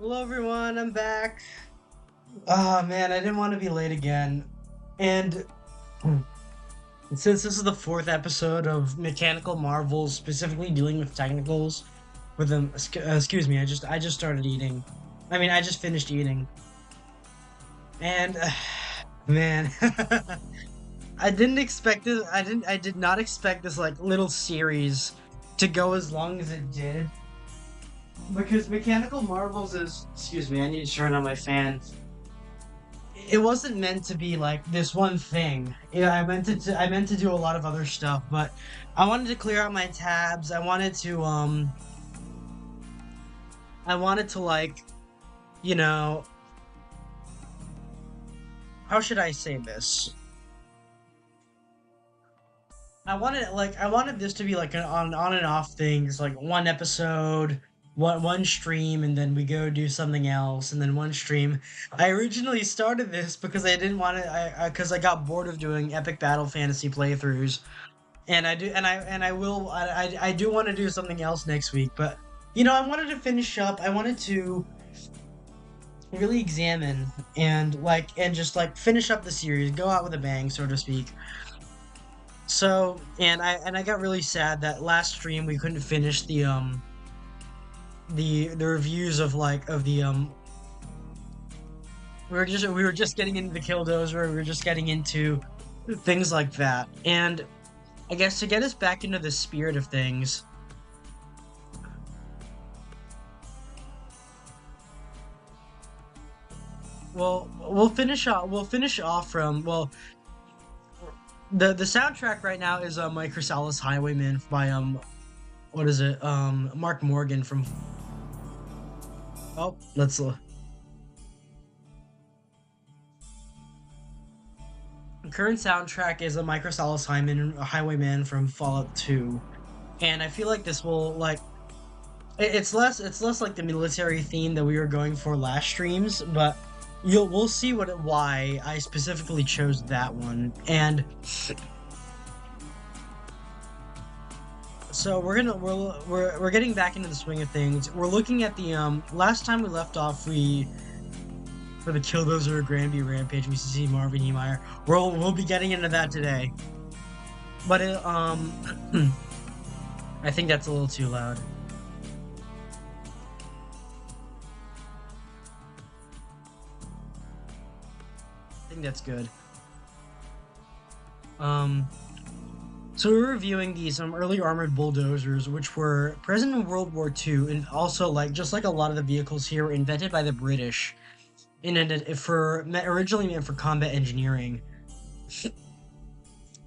Hello everyone, I'm back. Oh man, I didn't want to be late again. And since this is the fourth episode of Mechanical Marvels, specifically dealing with technicals, with them, excuse me, I just started eating. I just finished eating. And man, I did not expect this like little series to go as long as it did. Because Mechanical Marvels is, excuse me, I need to turn on my fan. It wasn't meant to be like this one thing. Yeah, I meant to do a lot of other stuff, but I wanted to clear out my tabs. I wanted to like, you know, how should I say this? I wanted this to be like an on and off things, like one episode, one stream, and then we go do something else, and then one stream. I originally started this because I didn't want to, because I got bored of doing epic battle fantasy playthroughs, and I do want to do something else next week, but I wanted to finish up. I wanted to really examine and just like finish up the series, go out with a bang, so to speak. So, and I got really sad that last stream we couldn't finish the reviews of we were just getting into the Killdozer, we were just getting into things like that. And I guess to get us back into the spirit of things, well, we'll finish off from the soundtrack right now is My Chrysalis Highwayman by what is it? Mark Morgan from oh, let's current soundtrack is a My Chrysalis Highwayman from Fallout 2. And I feel like this will like it's less like the military theme that we were going for last streams, but we'll see why I specifically chose that one. And so we're getting back into the swing of things. We're looking at the last time we left off, we for the Killdozer Granby Rampage, we see Marvin Niemeyer. We'll be getting into that today. But I think that's a little too loud. I think that's good. So we're reviewing these early armored bulldozers, which were present in World War II, and also like just like a lot of the vehicles here were invented by the British, originally meant for combat engineering.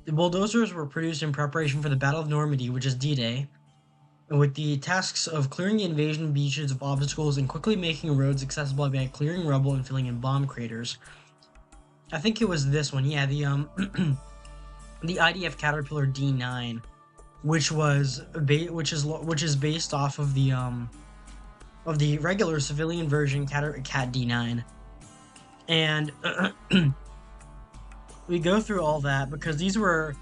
The bulldozers were produced in preparation for the Battle of Normandy, which is D-Day, with the tasks of clearing the invasion beaches of obstacles and quickly making roads accessible by clearing rubble and filling in bomb craters. I think it was this one, yeah, the the IDF Caterpillar D9, which is based off of the regular civilian version Cat D9, and we go through all that because these are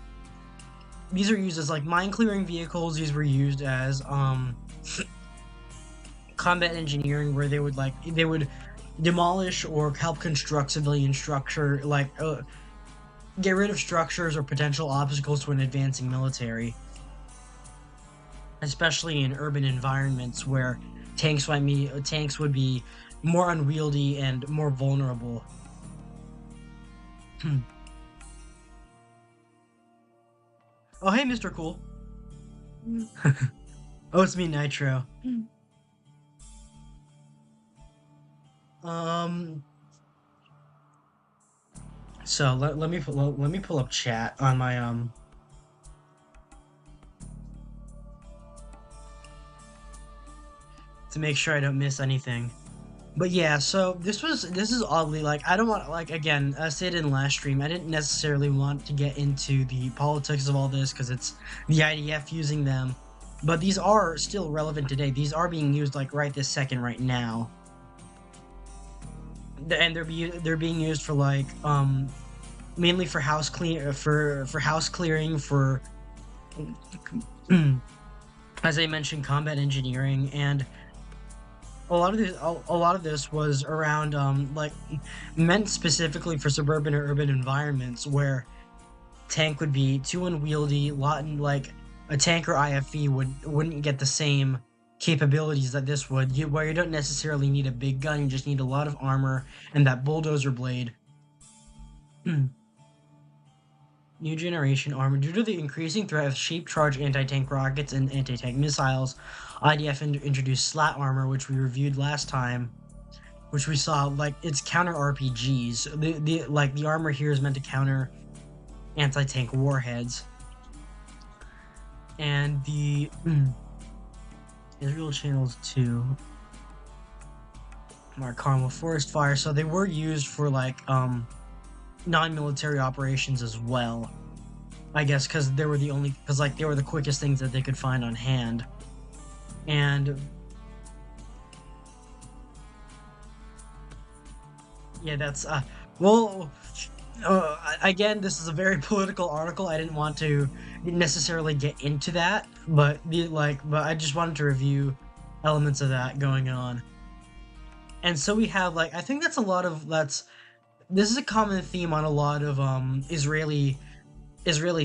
used as like mine clearing vehicles. These were used as combat engineering, where they would demolish or help construct civilian structure, get rid of structures or potential obstacles to an advancing military, especially in urban environments where tanks would be more unwieldy and more vulnerable. Oh, hey, Mr. Cool. Oh, it's me, Nitro. So let me pull up chat on my to make sure I don't miss anything. But yeah, so this is oddly like I don't want again, I said in last stream, I didn't necessarily want to get into the politics of all this because it's the IDF using them, but these are still relevant today. These are being used like right this second, right now, and they're being used for like mainly for house clearing for as I mentioned, combat engineering, and a lot of this was around like meant specifically for suburban or urban environments where tank would be too unwieldy. Lot like a tank or IFE wouldn't get the same capabilities that this would. Where you don't necessarily need a big gun, you just need a lot of armor and that bulldozer blade. New generation armor. Due to the increasing threat of shape charge anti-tank rockets and anti-tank missiles, IDF introduced slat armor, which we reviewed last time, which we saw like it's counter RPGs. The armor here is meant to counter anti-tank warheads. And the Israel channels 2 Mark Carmel Forest Fire, so they were used for like non-military operations as well, I guess, because they were they were the quickest things that they could find on hand. And yeah, that's well, again, this is a very political article. I didn't want to necessarily get into that, but but I just wanted to review elements of that going on. And so we have I think that's a lot of this is a common theme on a lot of Israeli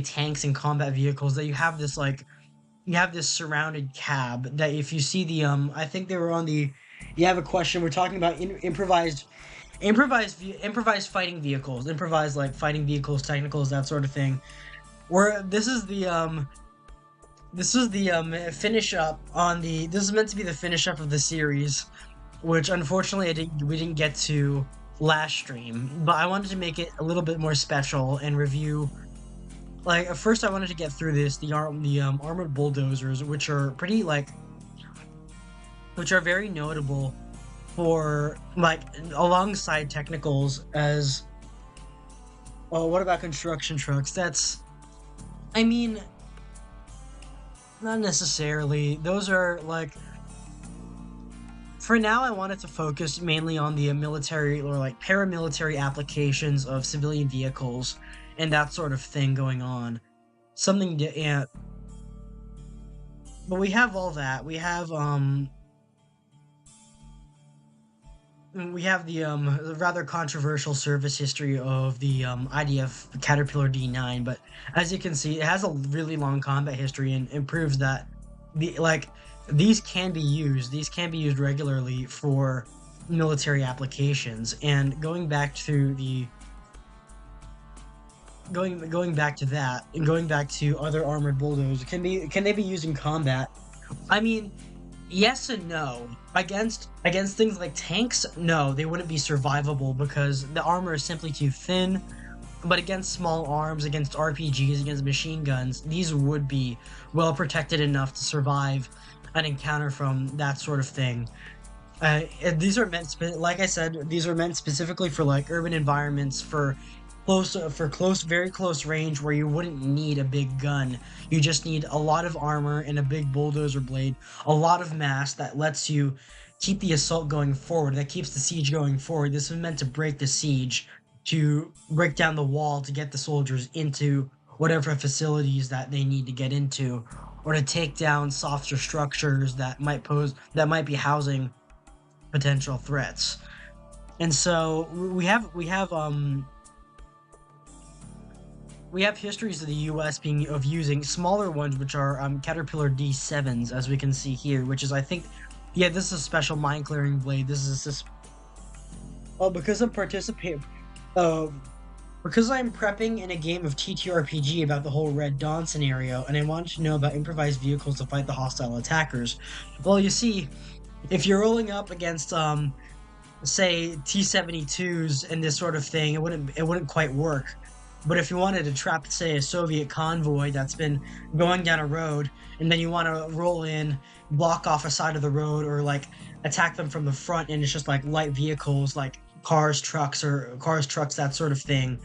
tanks and combat vehicles, that you have this surrounded cab that if you see the I think they were on the you have a question, we're talking about improvised fighting vehicles, improvised fighting vehicles, technicals, that sort of thing. Where this is the finish up on this is meant to be the finish up of the series, which unfortunately we didn't get to last stream, but I wanted to make it a little bit more special and review. First I wanted to get through the armored bulldozers, which are which are very notable for alongside technicals as. Oh, what about construction trucks? I mean, not necessarily. Those are for now, I wanted to focus mainly on the military or paramilitary applications of civilian vehicles and that sort of thing going on. Something to, but we have all that. We have the rather controversial service history of the IDF Caterpillar D9, but as you can see, it has a really long combat history and proves that these can be used regularly for military applications. And going back to that and going back to other armored bulldozers, can they be used in combat? I mean, yes and no. Against things like tanks, no, they wouldn't be survivable because the armor is simply too thin. But against small arms, against RPGs, against machine guns, these would be well protected enough to survive an encounter from that sort of thing. These are meant, like I said, these are meant specifically for urban environments, for very close range where you wouldn't need a big gun. You just need a lot of armor and a big bulldozer blade, a lot of mass that lets you keep the assault going forward, that keeps the siege going forward. This is meant to break the siege, to break down the wall, to get the soldiers into whatever facilities that they need to get into, or to take down softer structures that might be housing potential threats. And so we have histories of the U.S. using smaller ones, which are Caterpillar D7s, as we can see here, which is, I think, yeah, this is a special mine clearing blade. Because I'm prepping in a game of TTRPG about the whole Red Dawn scenario, and I wanted to know about improvised vehicles to fight the hostile attackers. Well, you see, if you're rolling up against say T-72s and this sort of thing, it wouldn't quite work. But if you wanted to trap, say, a Soviet convoy that's been going down a road, and then you want to roll in, block off a side of the road, or attack them from the front, and it's just light vehicles, cars, trucks, that sort of thing,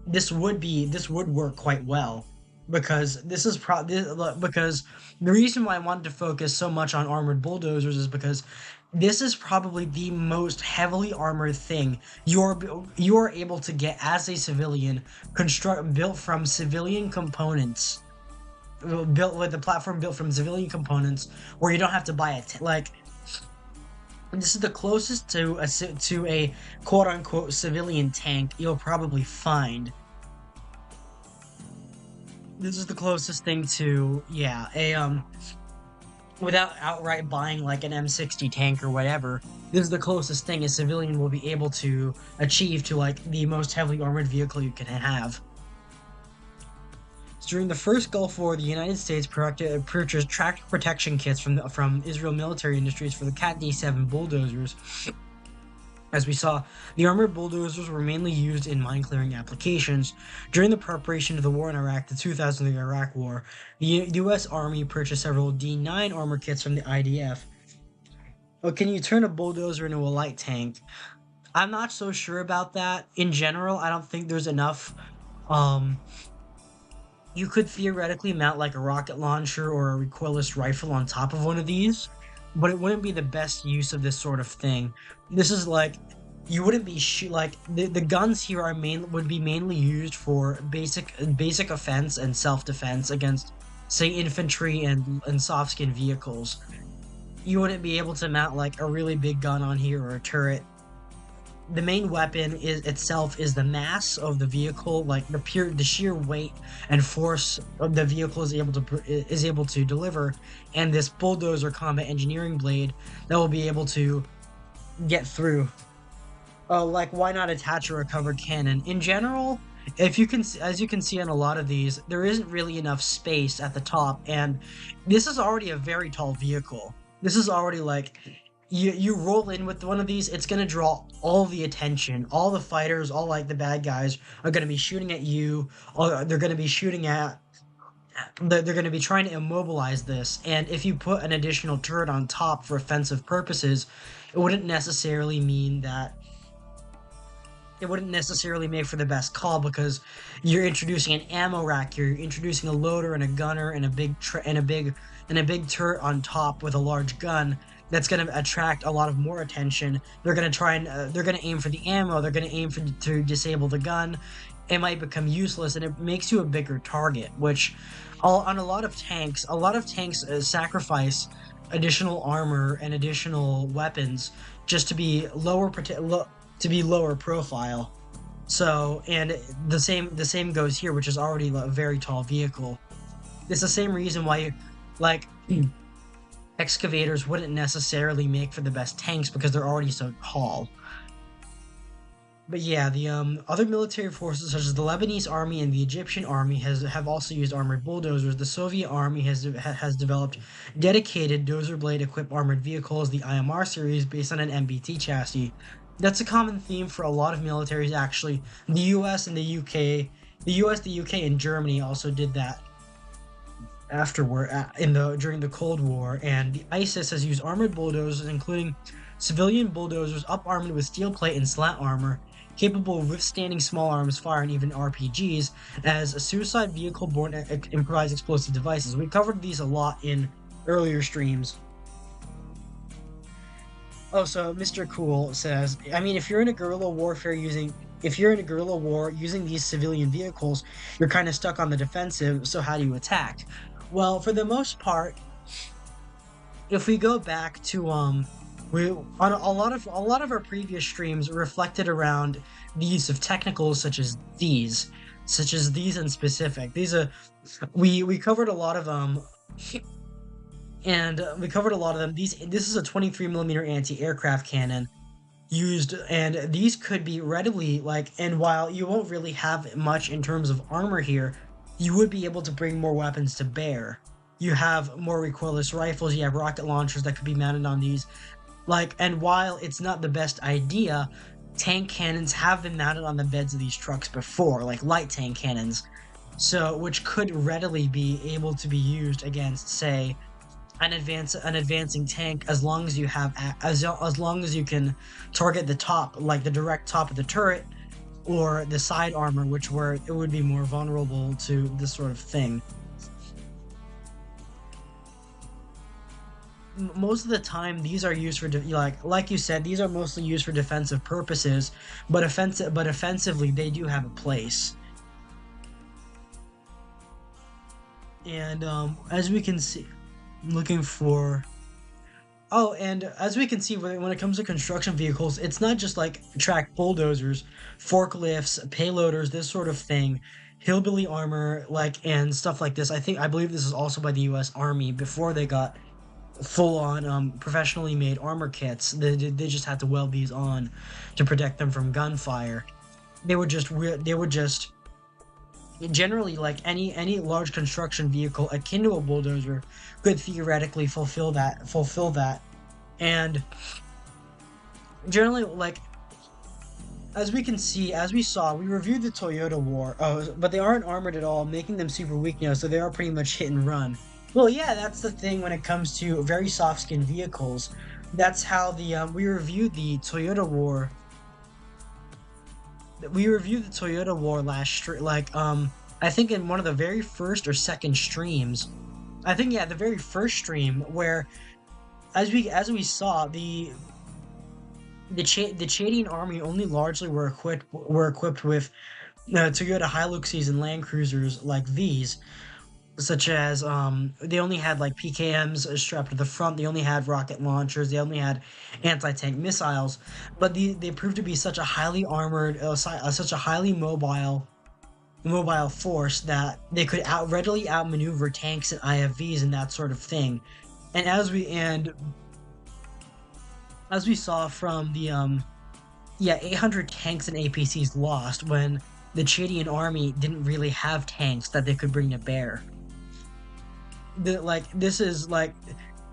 this would work quite well, because because the reason why I wanted to focus so much on armored bulldozers is because this is probably the most heavily armored thing you are able to get as a civilian, built from civilian components, built with the platform built from civilian components, where you don't have to buy it. This is the closest to to a quote unquote civilian tank you'll probably find. This is the closest thing to, yeah, a without outright buying like an M60 tank or whatever. This is the closest thing a civilian will be able to achieve to like the most heavily armored vehicle you can have. During the first Gulf War, the United States purchased tractor protection kits from Israel Military Industries for the Cat D7 bulldozers. As we saw, the armored bulldozers were mainly used in mine-clearing applications. During the preparation of the war in Iraq, the 2003 Iraq War, the U.S. Army purchased several D9 armor kits from the IDF. Oh, can you turn a bulldozer into a light tank? I'm not so sure about that. In general, I don't think there's enough. Um, you could theoretically mount like a rocket launcher or a recoilless rifle on top of one of these, but it wouldn't be the best use of this sort of thing. This is like you wouldn't be like the guns here are would be mainly used for basic offense and self-defense against, say, infantry and soft skin vehicles. You wouldn't be able to mount like a really big gun on here or a turret. The main weapon is the mass of the vehicle, like the sheer weight and force of the vehicle is able to deliver, and this bulldozer combat engineering blade that will be able to get through. Like, why not attach a recovered cannon? In general, if you can, as you can see on a lot of these, there isn't really enough space at the top, and this is already a very tall vehicle. This is already like you roll in with one of these, it's gonna draw all the attention. All the fighters, all like the bad guys are gonna be shooting at you. Or they're gonna be shooting at. They're gonna be trying to immobilize this, and if you put an additional turret on top for offensive purposes, it wouldn't necessarily mean that it wouldn't necessarily make for the best call because you're introducing an ammo rack, you're introducing a loader and a gunner and a big turret on top with a large gun that's going to attract a lot of more attention. They're going to try and they're going to aim for the ammo, they're going to aim to disable the gun. It might become useless and it makes you a bigger target, which on a lot of tanks sacrifice additional armor and additional weapons just to be lower profile. So, and the same goes here, which is already a very tall vehicle. It's the same reason why, like, excavators wouldn't necessarily make for the best tanks because they're already so tall. But yeah, the other military forces such as the Lebanese army and the Egyptian army have also used armored bulldozers. The Soviet army has developed dedicated dozer blade equipped armored vehicles, the IMR series, based on an MBT chassis. That's a common theme for a lot of militaries actually. The US and the UK, the UK and Germany also did that afterward during the Cold War, and the ISIS has used armored bulldozers, including civilian bulldozers up-armored with steel plate and slat armor, capable of withstanding small arms fire and even RPGs, as a suicide vehicle-borne improvised explosive devices. We covered these a lot in earlier streams. Oh, so Mr. Cool says, I mean, if you're in a guerrilla war using these civilian vehicles, you're kind of stuck on the defensive, so how do you attack? Well, for the most part, if we go back to we on a lot of our previous streams reflected around the use of technicals such as these in specific. These are we covered a lot of them. And we covered a lot of them. This is a 23mm anti-aircraft cannon used, and these could be readily and while you won't really have much in terms of armor here, you would be able to bring more weapons to bear. You have more recoilless rifles, you have rocket launchers that could be mounted on these. And while it's not the best idea, tank cannons have been mounted on the beds of these trucks before, like light tank cannons. So, which could readily be able to be used against, say, an advancing tank, as long as you have as long as you can target the top, like the direct top of the turret, or the side armor, where it would be more vulnerable to this sort of thing. Most of the time, these are used for like you said, these are mostly used for defensive purposes, but offensively they do have a place. And as we can see, looking for Oh, and as we can see, when it comes to construction vehicles, it's not just like track bulldozers, forklifts, payloaders, this sort of thing, hillbilly armor, like, and stuff like this. I believe this is also by the U.S. Army before they got full on professionally made armor kits. They just had to weld these on to protect them from gunfire. They would just generally, like any large construction vehicle akin to a bulldozer could theoretically fulfill that. And generally, like, as we can see, as we saw, we reviewed the Toyota War. Oh, but they aren't armored at all, making them super weak now, so they are pretty much hit and run. Well, yeah, that's the thing when it comes to very soft-skinned vehicles. That's how we reviewed the Toyota War. We reviewed the Toyota War I think in one of the very first or second streams. I think, yeah, the very first stream, where as we saw, the Chadian army only largely were equipped with Toyota Hiluxes and Land Cruisers like these, such as they only had like PKMs strapped to the front. They only had rocket launchers. They only had anti-tank missiles. But they proved to be such a highly armored, such a highly mobile force that they could readily outmaneuver tanks and IFVs and that sort of thing. And as we saw from the 800 tanks and APCs lost when the Chadian army didn't really have tanks that they could bring to bear. This is like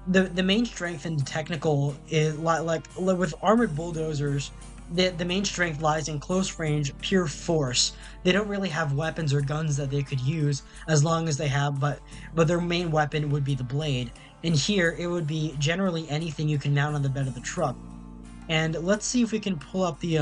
the main strength in the technical is like with armored bulldozers. The main strength lies in close range, pure force. They don't really have weapons or guns that they could use as long as they have, but their main weapon would be the blade. And here, it would be generally anything you can mount on the bed of the truck. And let's see if we can pull up the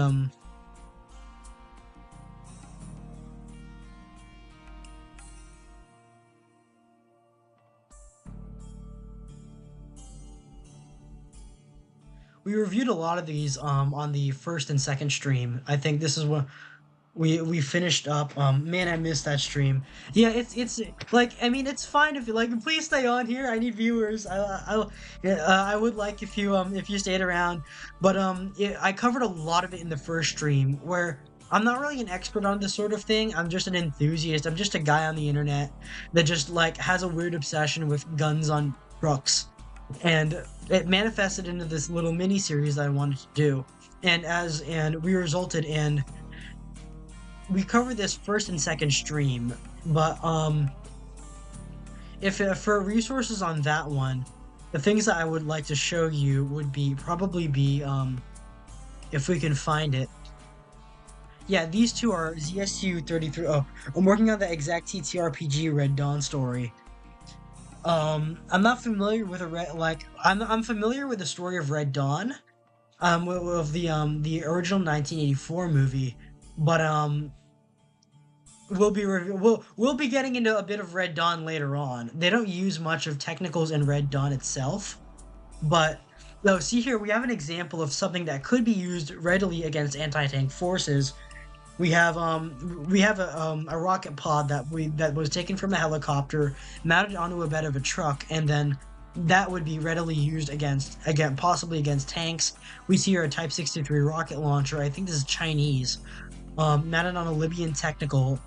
we reviewed a lot of these on the first and second stream. I think this is what we finished up. Man, I missed that stream. Yeah, it's like, I mean, it's fine if you like. Please stay on here. I need viewers. I would like if you stayed around. But I covered a lot of it in the first stream, where I'm not really an expert on this sort of thing. I'm just an enthusiast. I'm just a guy on the internet that just like has a weird obsession with guns on trucks. And it manifested into this little mini series that I wanted to do. And we covered this first and second stream, but if for resources on that one, the things that I would like to show you would probably be if we can find it. Yeah, these two are ZSU 33. Oh, I'm working on the exact TTRPG Red Dawn story. I'm not familiar with I'm familiar with the story of Red Dawn, of the original 1984 movie, but we'll be getting into a bit of Red Dawn later on. They don't use much of technicals in Red Dawn itself, but though, see here, we have an example of something that could be used readily against anti-tank forces. We have a rocket pod that was taken from a helicopter, mounted onto a bed of a truck, and then that would be readily used possibly against tanks. We see here a Type 63 rocket launcher. I think this is Chinese, mounted on a Libyan technical,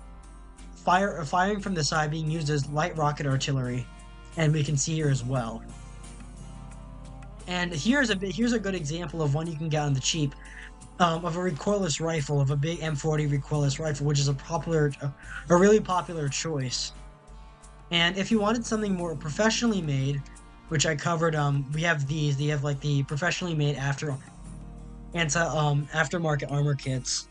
firing from the side, being used as light rocket artillery, and we can see here as well. And here's a good example of one you can get on the cheap. Of a recoilless rifle, of a big M40 recoilless rifle, which is a really popular choice. And if you wanted something more professionally made, which I covered, we have these. They have like the professionally made aftermarket armor kits,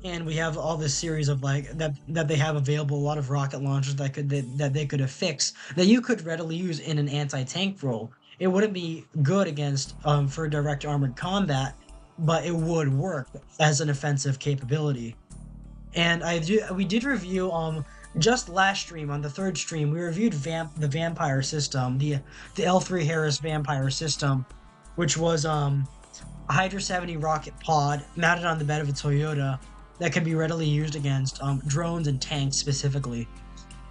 and we have all this series of like that they have available. A lot of rocket launchers that they could affix that you could readily use in an anti-tank role. It wouldn't be good against for direct armored combat, but it would work as an offensive capability. And we did review just last stream, on the third stream, we reviewed the Vampire system, the L3 Harris Vampire system, which was a Hydra 70 rocket pod mounted on the bed of a Toyota that could be readily used against drones and tanks specifically.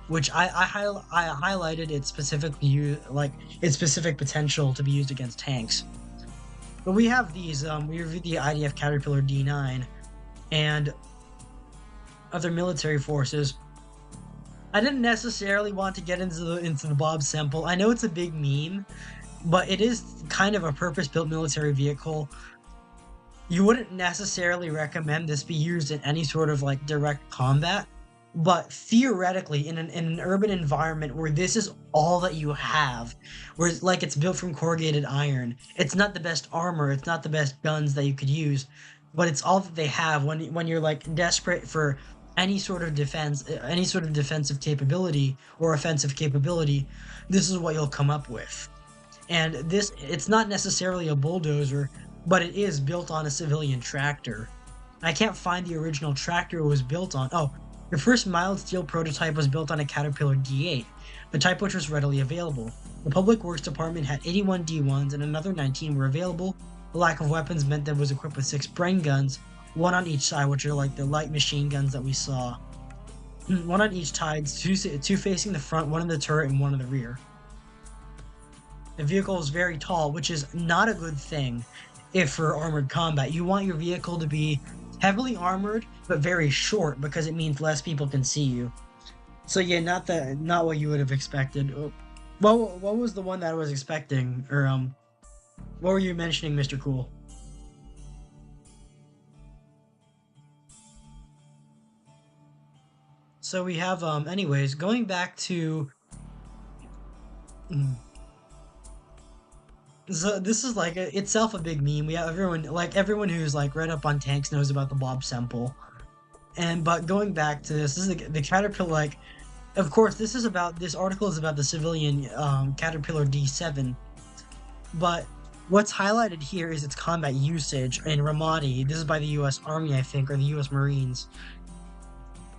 which I highlighted its like its specific potential to be used against tanks. But we have these. We reviewed the IDF Caterpillar D9 and other military forces. I didn't necessarily want to get into the Bob Semple. I know it's a big meme, but it is kind of a purpose-built military vehicle. You wouldn't necessarily recommend this be used in any sort of like direct combat, but theoretically in an urban environment where this is all that you have, where it's like it's built from corrugated iron, it's not the best armor, it's not the best guns that you could use, but it's all that they have when you're like desperate for any sort of defense, any sort of defensive capability or offensive capability, this is what you'll come up with. And this, it's not necessarily a bulldozer, but it is built on a civilian tractor. I can't find the original tractor it was built on. Oh, the first mild steel prototype was built on a Caterpillar D8, the type which was readily available. The Public Works Department had 81 D1s and another 19 were available. The lack of weapons meant that it was equipped with 6 Bren guns, one on each side, which are like the light machine guns that we saw. One on each side, two facing the front, one in the turret, and one in the rear. The vehicle is very tall, which is not a good thing if for armored combat. You want your vehicle to be heavily armored, but very short, because it means less people can see you. So yeah, not what you would have expected. What was the one that I was expecting? Or what were you mentioning, Mr. Cool? So we have anyways, going back to so this is like itself a big meme. We have everyone who's like read up on tanks knows about the Bob Semple. And but going back to this is the Caterpillar, like of course this article is about the civilian Caterpillar D7. But what's highlighted here is its combat usage in Ramadi. This is by the US Army, I think, or the US Marines.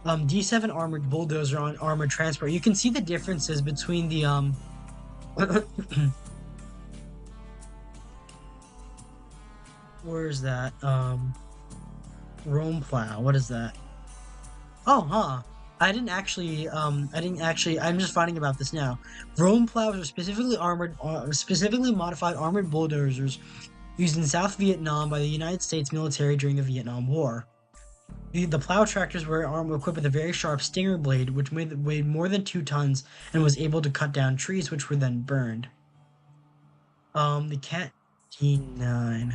D7 armored bulldozer on armored transport. You can see the differences between the where's that? Rome plow. What is that? Oh, huh. I'm just finding about this now. Rome plows are specifically modified armored bulldozers used in South Vietnam by the United States military during the Vietnam War. The plow tractors were equipped with a very sharp stinger blade, which weighed more than 2 tons and was able to cut down trees, which were then burned. The Cat D9.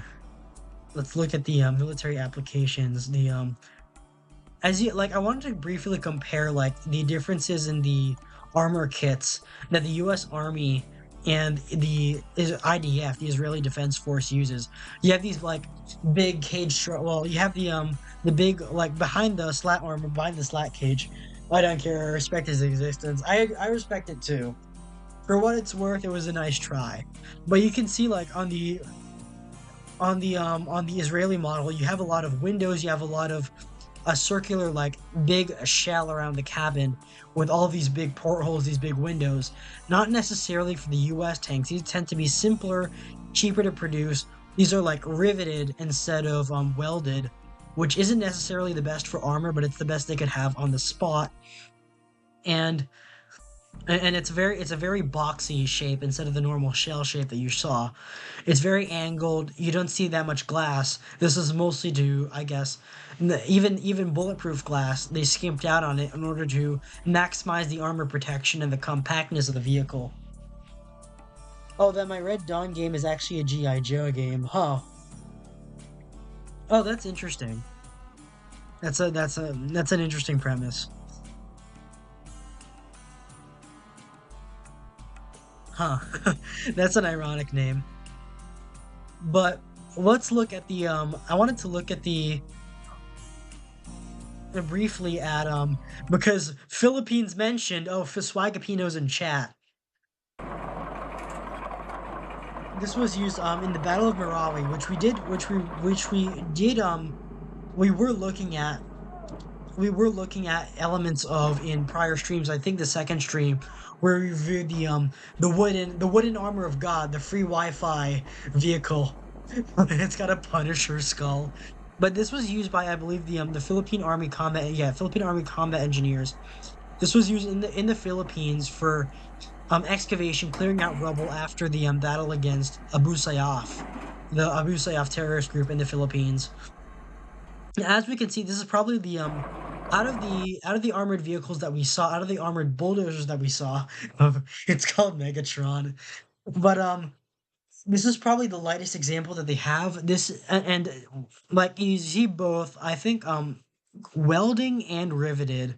Let's look at the military applications. I wanted to briefly compare like the differences in the armor kits that the U.S. Army and the IDF, the Israeli Defense Force, uses. You have these like big cage. Well, you have the big like behind the slat armor, behind the slat cage. I don't care. I respect his existence. I respect it too. For what it's worth, it was a nice try. But you can see like on the Israeli model, you have a lot of windows. You have a lot of a circular like big shell around the cabin with all these big portholes, these big windows. Not necessarily for the US tanks. These tend to be simpler, cheaper to produce. These are like riveted instead of welded, which isn't necessarily the best for armor, but it's the best they could have on the spot. And it's a very boxy shape instead of the normal shell shape that you saw. It's very angled. You don't see that much glass. This is mostly due, I guess, even bulletproof glass. They skimped out on it in order to maximize the armor protection and the compactness of the vehicle. Oh, that my Red Dawn game is actually a G.I. Joe game, huh? Oh, that's interesting. That's an interesting premise. Huh. That's an ironic name. But let's look at the I wanted to look at the briefly at because Philippines mentioned, oh, Swagapino's in chat. This was used in the Battle of Marawi, we were looking at elements of in prior streams. I think the second stream where we reviewed the wooden armor of God, the free Wi-Fi vehicle. It's got a Punisher skull. But this was used by, I believe, the Philippine Army Combat Engineers This was used in the Philippines for excavation, clearing out rubble after the battle against Abu Sayyaf, the Abu Sayyaf terrorist group in the Philippines. And as we can see, this is probably the out of the armored vehicles that we saw, out of the armored bulldozers that we saw, it's called Megatron. But this is probably the lightest example that they have. And like you see both, I think welding and riveted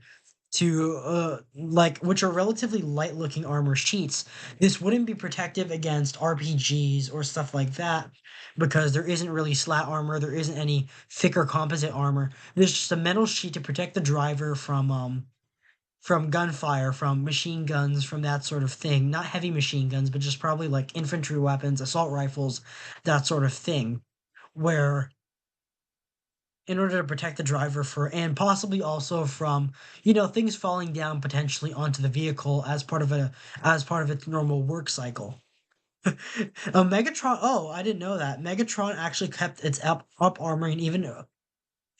to like which are relatively light looking armor sheets. This wouldn't be protective against RPGs or stuff like that because there isn't really slat armor, there isn't any thicker composite armor. There's just a metal sheet to protect the driver from gunfire, from machine guns, from that sort of thing. Not heavy machine guns, but just probably like infantry weapons, assault rifles, that sort of thing. Where in order to protect the driver for and possibly also from things falling down potentially onto the vehicle as part of its normal work cycle. Megatron, oh, I didn't know that Megatron actually kept its up armor and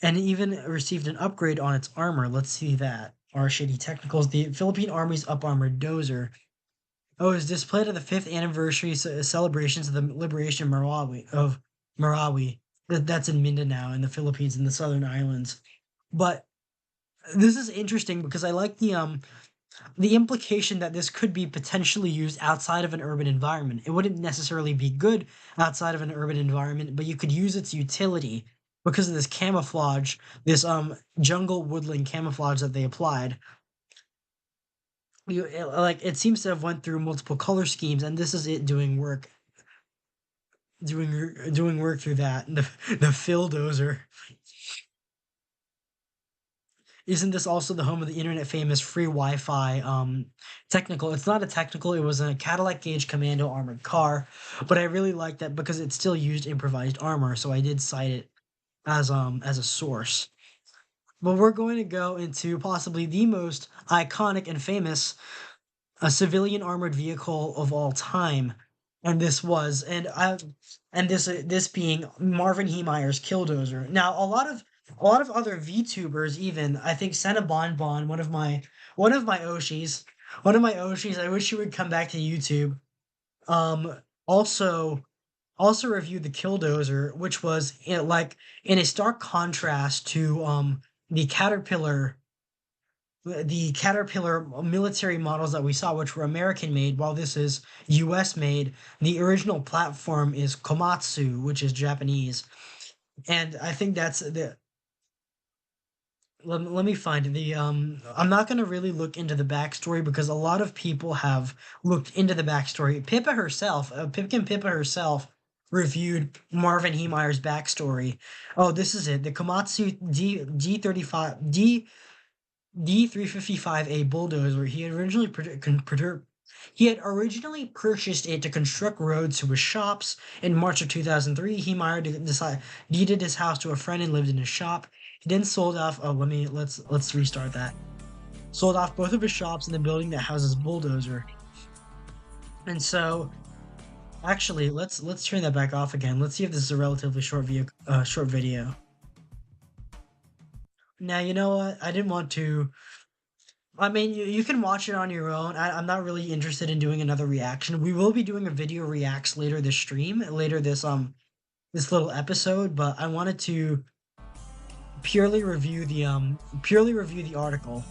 even received an upgrade on its armor. Let's see that. Our shitty technicals. The Philippine Army's up armored dozer. Oh, is displayed at the 5th anniversary celebrations of the liberation of Marawi. That's in Mindanao in the Philippines in the Southern Islands. But this is interesting because I like the implication that this could be potentially used outside of an urban environment. It wouldn't necessarily be good outside of an urban environment, but you could use its utility because of this camouflage, this jungle woodland camouflage that they applied. It seems to have went through multiple color schemes, and this is it doing work, doing work through that. The Phildozer. Isn't this also the home of the internet famous free Wi-Fi technical? It's not a technical, it was a Cadillac Gauge Commando armored car, but I really like that because it still used improvised armor, so I did cite it as a source. But we're going to go into possibly the most iconic and famous civilian armored vehicle of all time, and this being Marvin Heemeyer's Killdozer. Now, a lot of other VTubers, even I think Senna Bonbon, one of my Oshis, I wish he would come back to YouTube. Um, also reviewed the Killdozer, which was in a stark contrast to the Caterpillar military models that we saw, which were American made, while this is US made. The original platform is Komatsu, which is Japanese. And I think that's the let me find the I'm not going to really look into the backstory because a lot of people have looked into the backstory. Pipkin Pippa herself reviewed Marvin Heemeyer's backstory. Oh, this is it. The Komatsu D355A bulldozer. He had originally purchased it to construct roads to his shops. In March of 2003, Heemeyer deeded his house to a friend and lived in his shop. He then sold off. Oh, let's restart that. Sold off both of his shops in the building that houses Bulldozer. And so, actually, let's turn that back off again. Let's see if this is a relatively short video. Now, you know what? I didn't want to. I mean, you can watch it on your own. I'm not really interested in doing another reaction. We will be doing a video reacts later this stream, later this little episode, but I wanted to purely review the article.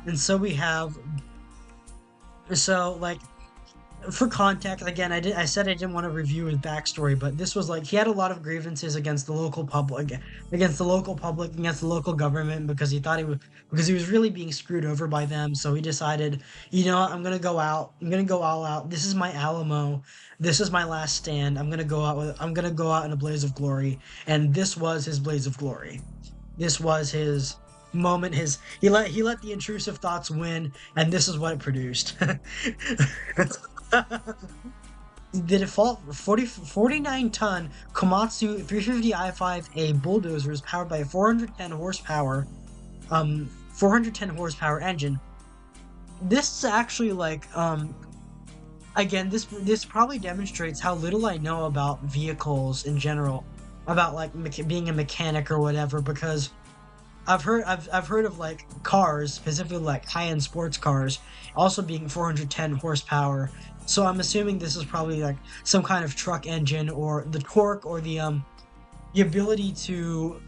And so we have for context, again, I said I didn't want to review his backstory, but this was he had a lot of grievances against the local public, against the local government because he was really being screwed over by them. So he decided, you know what, I'm gonna go all out. This is my Alamo. This is my last stand. I'm gonna go out in a blaze of glory. And this was his blaze of glory. This was his moment. He let the intrusive thoughts win, and this is what it produced. The default 49-ton Komatsu 350 i5A bulldozer is powered by a 410 horsepower engine. This is actually again, this probably demonstrates how little I know about vehicles in general, about being a mechanic or whatever, because I've heard of like cars, specifically like high-end sports cars, also being 410 horsepower. So I'm assuming this is probably like some kind of truck engine, or the torque, or the ability to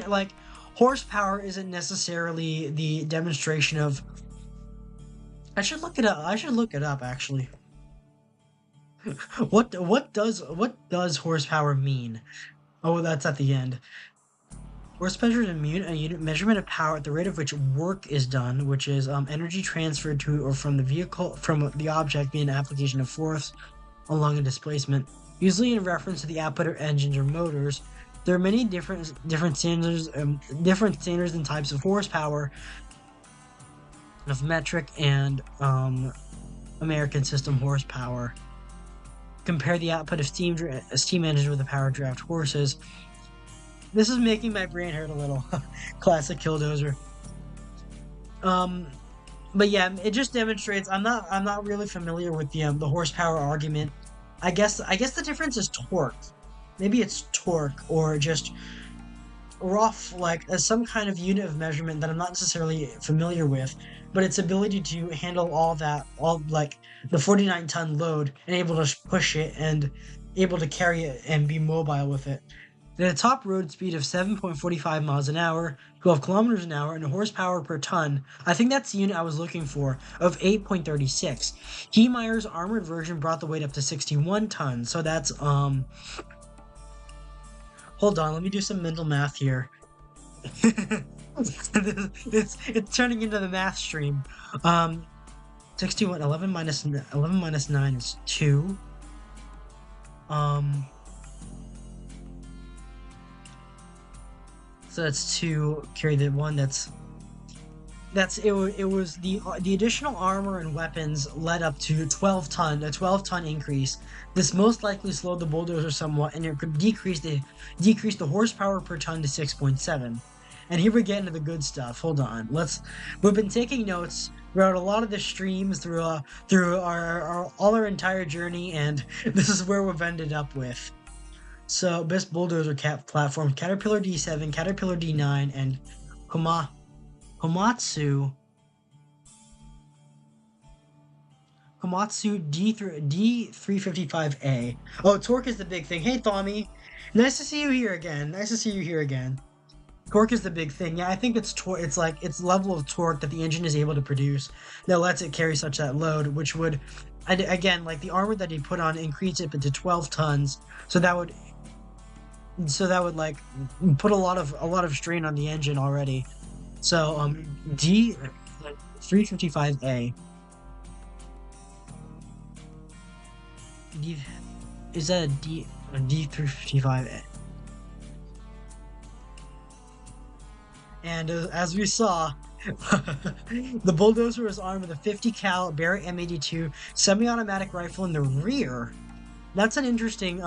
like horsepower isn't necessarily the demonstration of. I should look it up. I should look it up actually. What does horsepower mean? Oh, that's at the end. Horsepower is a unit measurement of power at the rate of which work is done, which is energy transferred to or from the vehicle from the object via an application of force along a displacement, usually in reference to the output of engines or motors. There are many different standards and types of horsepower, of metric and American system horsepower. Compare the output of steam engines with the power draft horses. This is making my brain hurt a little. Classic Killdozer. Um, but yeah, it just demonstrates. I'm not really familiar with the horsepower argument. I guess the difference is torque. Maybe it's torque, or just rough, like as some kind of unit of measurement that I'm not necessarily familiar with, but its ability to handle all that, all like the 49-ton load, and able to push it and able to carry it and be mobile with it. At a top road speed of 7.45 miles an hour, 12 kilometers an hour, and a horsepower per ton, I think that's the unit I was looking for, of 8.36. Heemeyer's armored version brought the weight up to 61 tons, so that's, hold on, let me do some mental math here. it's turning into the math stream. 61, 11 minus 9 is 2. So that's 2, carry the 1, it was the additional armor and weapons led up to a 12-ton increase. This most likely slowed the bulldozer somewhat, and it could decrease the horsepower per ton to 6.7. And here we get into the good stuff. Hold on, we've been taking notes throughout a lot of the streams, through our all our entire journey, and this is where we've ended up with. So, best bulldozer platform: Caterpillar D7, Caterpillar D9, and Komatsu D355A. Oh, torque is the big thing. Hey, Tommy. Nice to see you here again. Torque is the big thing. Yeah, I think it's torque. It's like its level of torque that the engine is able to produce that lets it carry such that load, which would, again, like the armor that he put on, increase it to 12 tons. So that would like put a lot of strain on the engine already. So D355A. Is that a D355A? And as we saw, the bulldozer was armed with a 50 cal Barrett M82 semi-automatic rifle in the rear. That's an interesting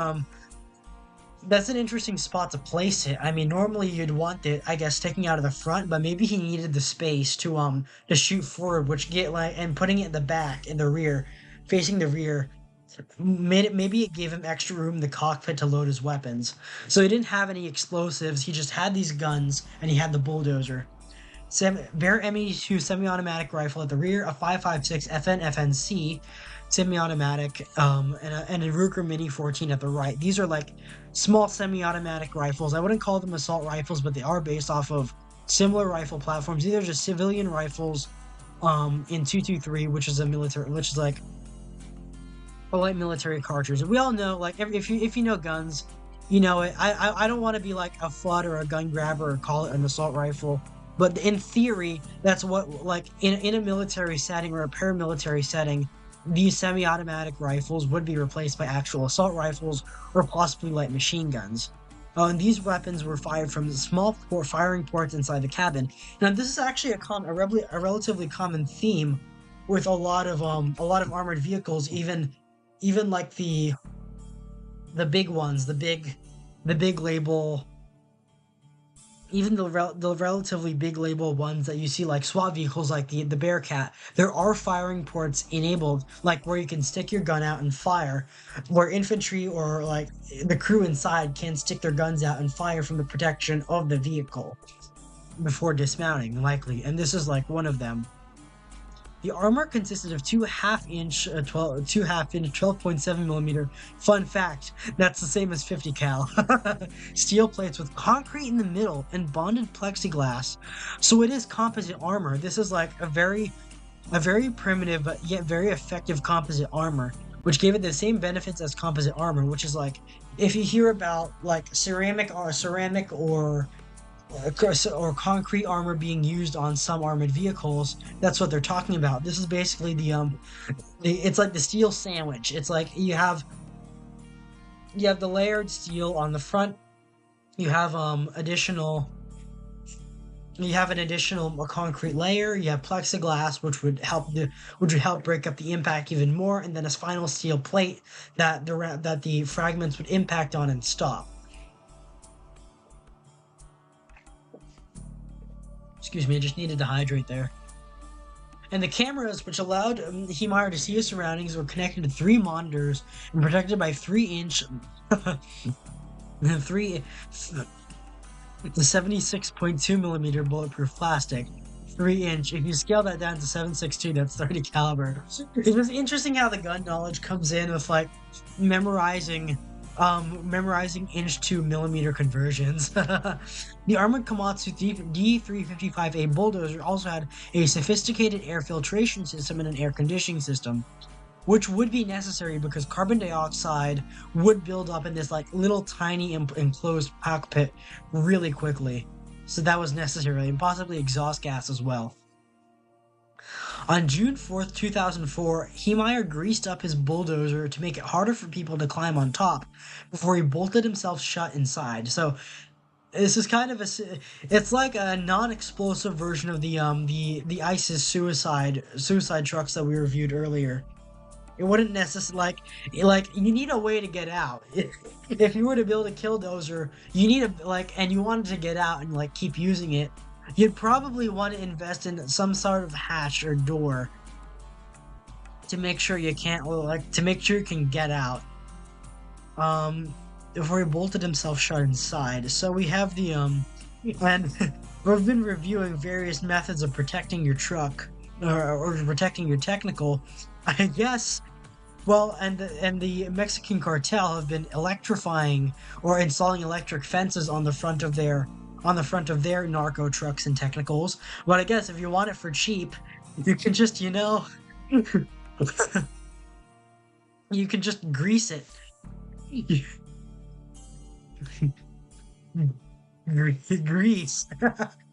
spot to place it. I mean, normally you'd want it, I guess, sticking out of the front, but maybe he needed the space to shoot forward, and putting it in the back, in the rear, facing the rear, maybe it gave him extra room in the cockpit to load his weapons. So he didn't have any explosives. He just had these guns, and he had the bulldozer. Barrett M82 semi-automatic rifle at the rear, a 5.56 FNC semi-automatic, and a Ruger Mini 14 at the right. These are like small semi-automatic rifles. I wouldn't call them assault rifles, but they are based off of similar rifle platforms. These are just civilian rifles in 223, which is like a light military cartridge. We all know, like, if you know guns, you know it. I don't want to be like a FUD or a gun grabber or call it an assault rifle, but in theory, that's what, like, in a military setting or a paramilitary setting, these semi-automatic rifles would be replaced by actual assault rifles or possibly light machine guns. And these weapons were fired from the small firing ports inside the cabin. Now, this is actually a relatively common theme with a lot of armored vehicles, even like the big ones, the big label, even the relatively big label ones that you see, like SWAT vehicles, like the Bearcat. There are firing ports enabled, like where you can stick your gun out and fire, where infantry or like the crew inside can stick their guns out and fire from the protection of the vehicle. before dismounting, likely, and this is like one of them. The armor consisted of two half inch 12.7 millimeter. Fun fact, that's the same as 50 cal. Steel plates with concrete in the middle and bonded plexiglass. So it is composite armor. This is like a very primitive but yet very effective composite armor, which gave it the same benefits as composite armor, which is like if you hear about like ceramic or concrete armor being used on some armored vehicles, that's what they're talking about. This is basically it's like the steel sandwich. It's like you have the layered steel on the front. You have an additional concrete layer. You have plexiglass, which would help break up the impact even more, and then a final steel plate that the fragments would impact on and stop. Excuse me, I just needed to hydrate there. And the cameras, which allowed Heemeyer to see his surroundings, were connected to 3 monitors and protected by 3-inch, three, the 76.2 millimeter bulletproof plastic. 3-inch. If you scale that down to 7.62, that's 30 caliber. It was interesting how the gun knowledge comes in with like memorizing memorizing inch to millimeter conversions. The armored Komatsu D355A bulldozer also had a sophisticated air filtration system and an air conditioning system, which would be necessary because carbon dioxide would build up in this like little tiny enclosed cockpit really quickly. So that was necessary, and possibly exhaust gas as well. On June 4th, 2004, Heemeyer greased up his bulldozer to make it harder for people to climb on top before he bolted himself shut inside. So this is kind of it's like a non-explosive version of the ISIS suicide trucks that we reviewed earlier. It wouldn't necessarily like you need a way to get out. If you were to build a killdozer, you need and you wanted to get out and like keep using it, you'd probably want to invest in some sort of hatch or door to make sure you can get out. Before he bolted himself shut inside. So we have and we've been reviewing various methods of protecting your truck or protecting your technical. I guess. Well, and the Mexican cartel have been electrifying or installing electric fences on the front of their narco trucks and technicals. But I guess if you want it for cheap, you can just you can just grease it. Grease.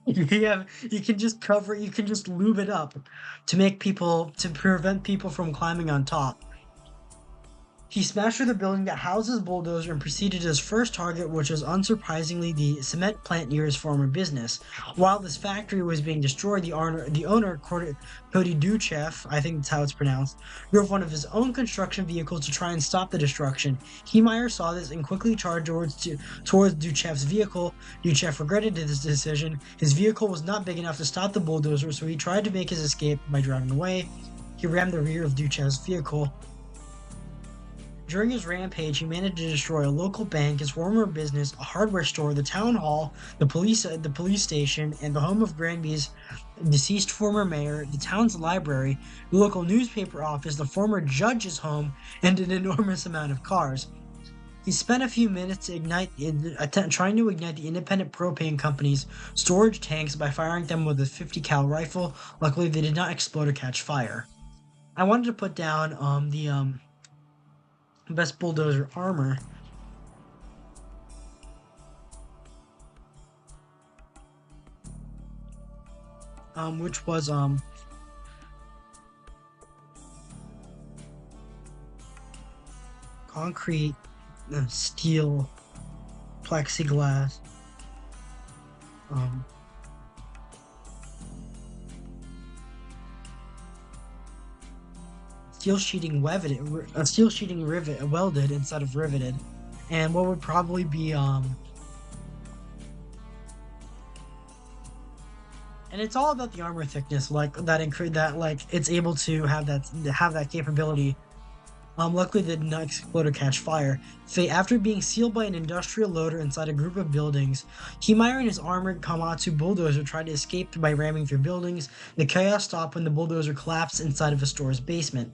You can just lube it up to prevent people from climbing on top. He smashed through the building that houses bulldozer and proceeded to his first target, which was unsurprisingly the cement plant near his former business. While this factory was being destroyed, the owner, Cody Duchev, I think that's how it's pronounced, drove one of his own construction vehicles to try and stop the destruction. Heemeyer saw this and quickly charged towards Duchev's vehicle. Duchev regretted his decision. His vehicle was not big enough to stop the bulldozer, so he tried to make his escape by driving away. He rammed the rear of Duchev's vehicle. During his rampage, he managed to destroy a local bank, his former business, a hardware store, the town hall, the police station, and the home of Granby's deceased former mayor, the town's library, the local newspaper office, the former judge's home, and an enormous amount of cars. He spent a few minutes trying to ignite the independent propane company's storage tanks by firing them with a 50 cal rifle. Luckily, they did not explode or catch fire. I wanted to put down the best bulldozer armor. Which was concrete, steel, plexiglass, steel sheeting welded instead of riveted, and what would probably be and it's all about the armor thickness, like that it's able to have that capability Luckily, they did not explode or catch fire. After being sealed by an industrial loader inside a group of buildings, Heemeyer and his armored Komatsu bulldozer tried to escape by ramming through buildings. The chaos stopped when the bulldozer collapsed inside of a store's basement.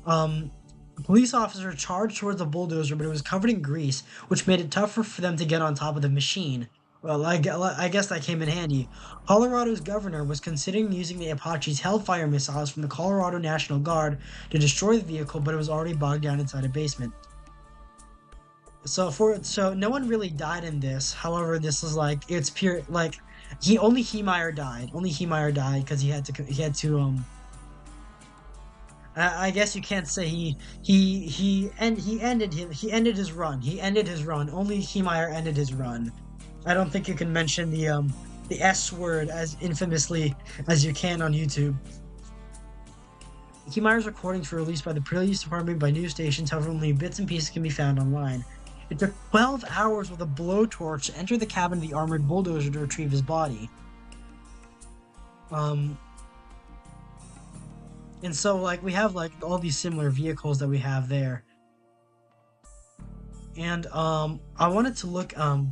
Um, a police officer charged towards the bulldozer, but it was covered in grease, which made it tougher for them to get on top of the machine. Well, I guess that came in handy. Colorado's governor was considering using the Apache's Hellfire missiles from the Colorado National Guard to destroy the vehicle, but it was already bogged down inside a basement. So no one really died in this. However, this is like it's pure like Heemeyer died. Only Heemeyer died because I guess you can't say he ended his run. He ended his run. Only Heemeyer ended his run. I don't think you can mention the S word as infamously as you can on YouTube. Heemeyer's recordings were released by the police department by news stations, however only bits and pieces can be found online. It took 12 hours with a blowtorch to enter the cabin of the armored bulldozer to retrieve his body. And so like we have like all these similar vehicles that we have there. And I wanted to look at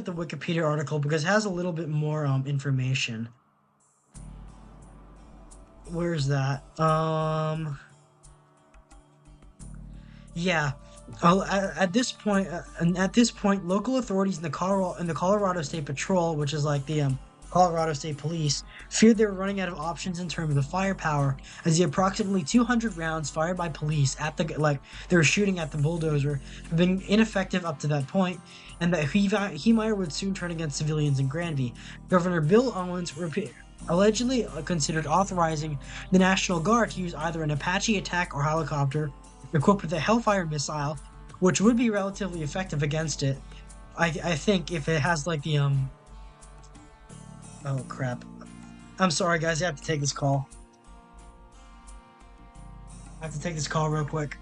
the Wikipedia article because it has a little bit more information. Where's that? Yeah. At this point, local authorities in the Colorado State Patrol, which is like the Colorado State Police, feared they were running out of options in terms of firepower, as the approximately 200 rounds fired by police at they were shooting at the bulldozer had been ineffective up to that point, and that Heemeyer would soon turn against civilians in Granby. Governor Bill Owens allegedly considered authorizing the National Guard to use either an Apache attack or helicopter equipped with a Hellfire missile, which would be relatively effective against it. I think if it has like the oh crap. I'm sorry guys, I have to take this call. I have to take this call real quick.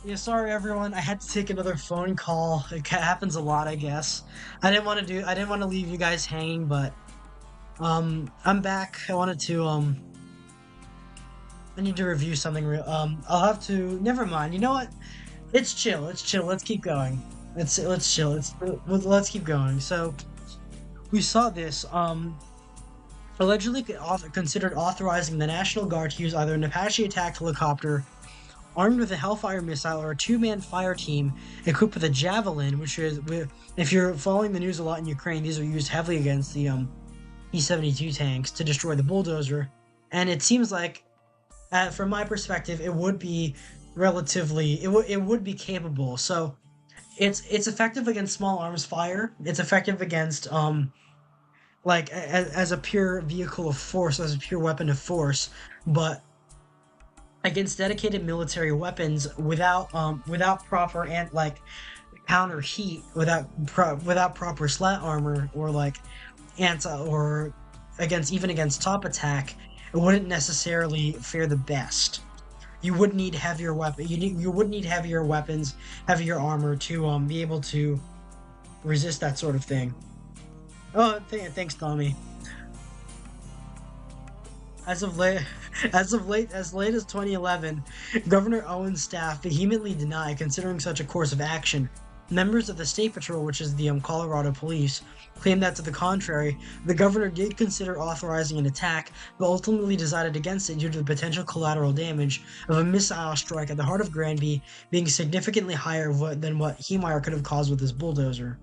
Yeah, sorry everyone. I had to take another phone call. It happens a lot, I guess. I didn't want to leave you guys hanging, but I'm back. I need to review something real. I'll have to never mind. You know what? It's chill. It's chill. Let's keep going. Let's chill. Let's keep going. So, we saw this allegedly considered authorizing the National Guard to use either an Apache attack helicopter armed with a Hellfire missile or a two-man fire team equipped with a Javelin, which is, if you're following the news a lot in Ukraine, these are used heavily against the E-72 tanks to destroy the bulldozer. And it seems like, from my perspective, it would be it would be capable. So it's effective against small arms fire. It's effective against as a pure vehicle of force, as a pure weapon of force, but against dedicated military weapons without proper counter heat, without proper slat armor or anti or against top attack, it wouldn't necessarily fare the best. You would need heavier weapon. You would need heavier weapons, heavier armor to be able to resist that sort of thing. Oh, thanks, Tommy. As of late, as late as 2011, Governor Owen's staff vehemently denied considering such a course of action. Members of the State Patrol, which is the Colorado Police, claimed that to the contrary, the governor did consider authorizing an attack, but ultimately decided against it due to the potential collateral damage of a missile strike at the heart of Granby being significantly higher than what Heemeyer could have caused with his bulldozer.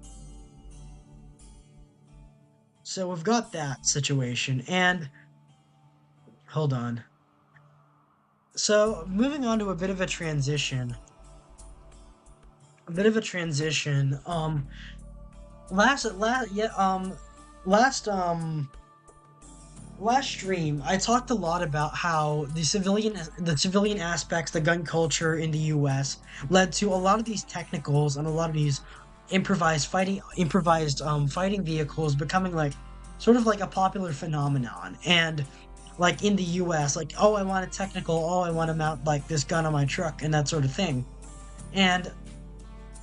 So we've got that situation, and hold on. So moving on to a bit of a transition. Last stream, I talked a lot about how the civilian aspects, the gun culture in the U.S. led to a lot of these technicals and a lot of these improvised fighting vehicles becoming like sort of like a popular phenomenon. And like in the US, like, oh, I want a technical, oh, I want to mount like this gun on my truck and that sort of thing. And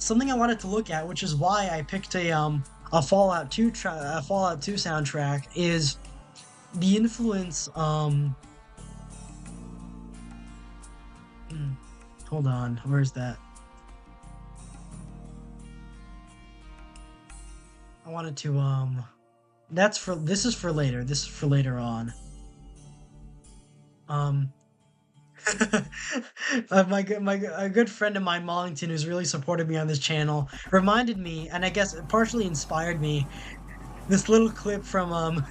something I wanted to look at, which is why I picked a Fallout 2 soundtrack, is the influence hold on, where's that? I wanted to this is for later. This is for later on. A good friend of mine, Mollington, who's really supported me on this channel, reminded me, and I guess it partially inspired me, this little clip from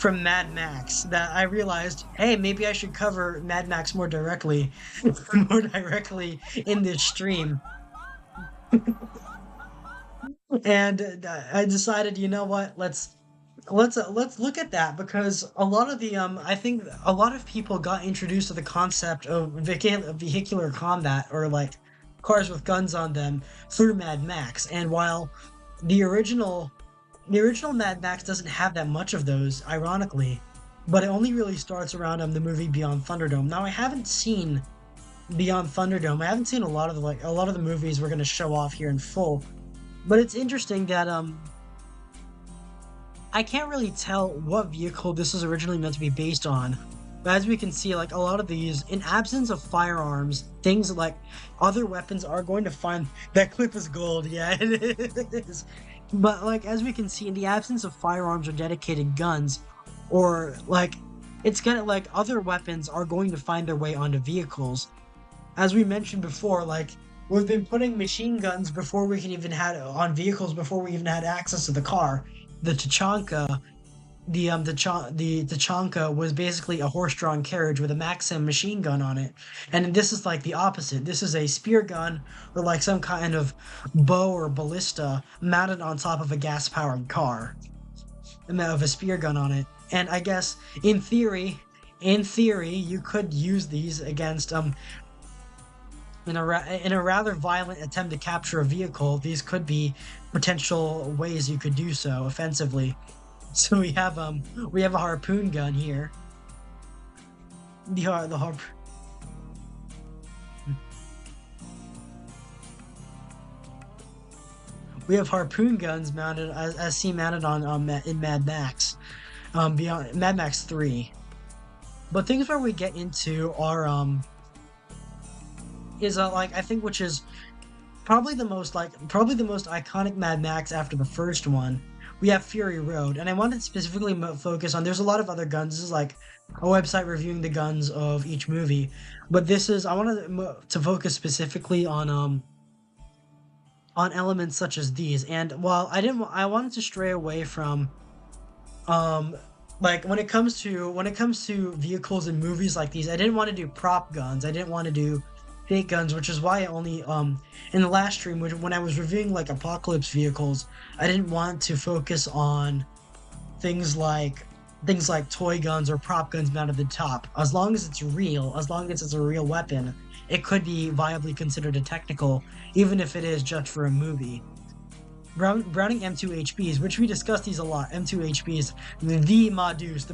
Mad Max that I realized, hey, maybe I should cover Mad Max more directly in this stream. And I decided, you know what, let's look at that, because a lot of the I think a lot of people got introduced to the concept of vehicular combat, or like cars with guns on them, through Mad Max. And while the original Mad Max doesn't have that much of those, ironically, but it only really starts around the movie Beyond Thunderdome. Now I haven't seen Beyond Thunderdome. I haven't seen a lot of the movies we're going to show off here in full. But it's interesting that I can't really tell what vehicle this was originally meant to be based on. But as we can see, like a lot of these, in absence of firearms, things like other weapons are going to find that clip is gold. Yeah, it is. But like as we can see, in the absence of firearms or dedicated guns, or like it's gonna like other weapons are going to find their way onto vehicles. As we mentioned before, like we've been putting machine guns before we can even on vehicles before we even had access to the car. The Tachanka, the Tachanka was basically a horse-drawn carriage with a Maxim machine gun on it, and this is like the opposite. This is a spear gun, or like some kind of bow or ballista mounted on top of a gas-powered car, and of a spear gun on it. And I guess in theory, you could use these against in a rather violent attempt to capture a vehicle. These could be potential ways you could do so offensively. So we have a harpoon gun here. We have harpoon guns mounted as seen mounted on in Mad Max, beyond Mad Max 3. But things where we get into are like I think, which is probably the most iconic Mad Max after the first one. We have Fury Road, and I wanted to specifically focus on. There's a lot of other guns. This is like a website reviewing the guns of each movie, but I wanted to focus specifically on elements such as these. And while I wanted to stray away from like when it comes to vehicles in movies like these, I didn't want to do prop guns. I didn't want to do fake guns, which is why I only in the last stream, when I was reviewing like apocalypse vehicles, I didn't want to focus on things like toy guns or prop guns mounted at the top. As long as it's real, as long as it's a real weapon, it could be viably considered a technical, even if it is just for a movie. Browning M2 HPs, which we discussed these a lot. M2 HPs, the Modus,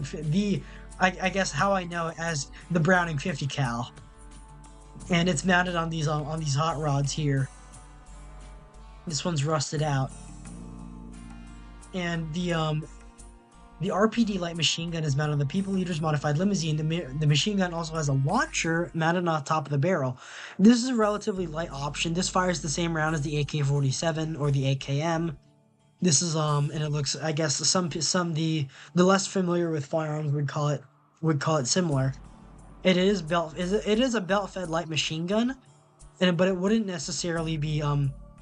I guess how I know it as the Browning 50 cal, and it's mounted on these hot rods here. This one's rusted out, and the RPD light machine gun is mounted on the People Eater's modified limousine. The machine gun also has a launcher mounted on top of the barrel. This is a relatively light option. This fires the same round as the AK-47 or the AKM. This is and it looks, I guess the less familiar with firearms would call it similar. It is a belt-fed light machine gun, but it wouldn't necessarily be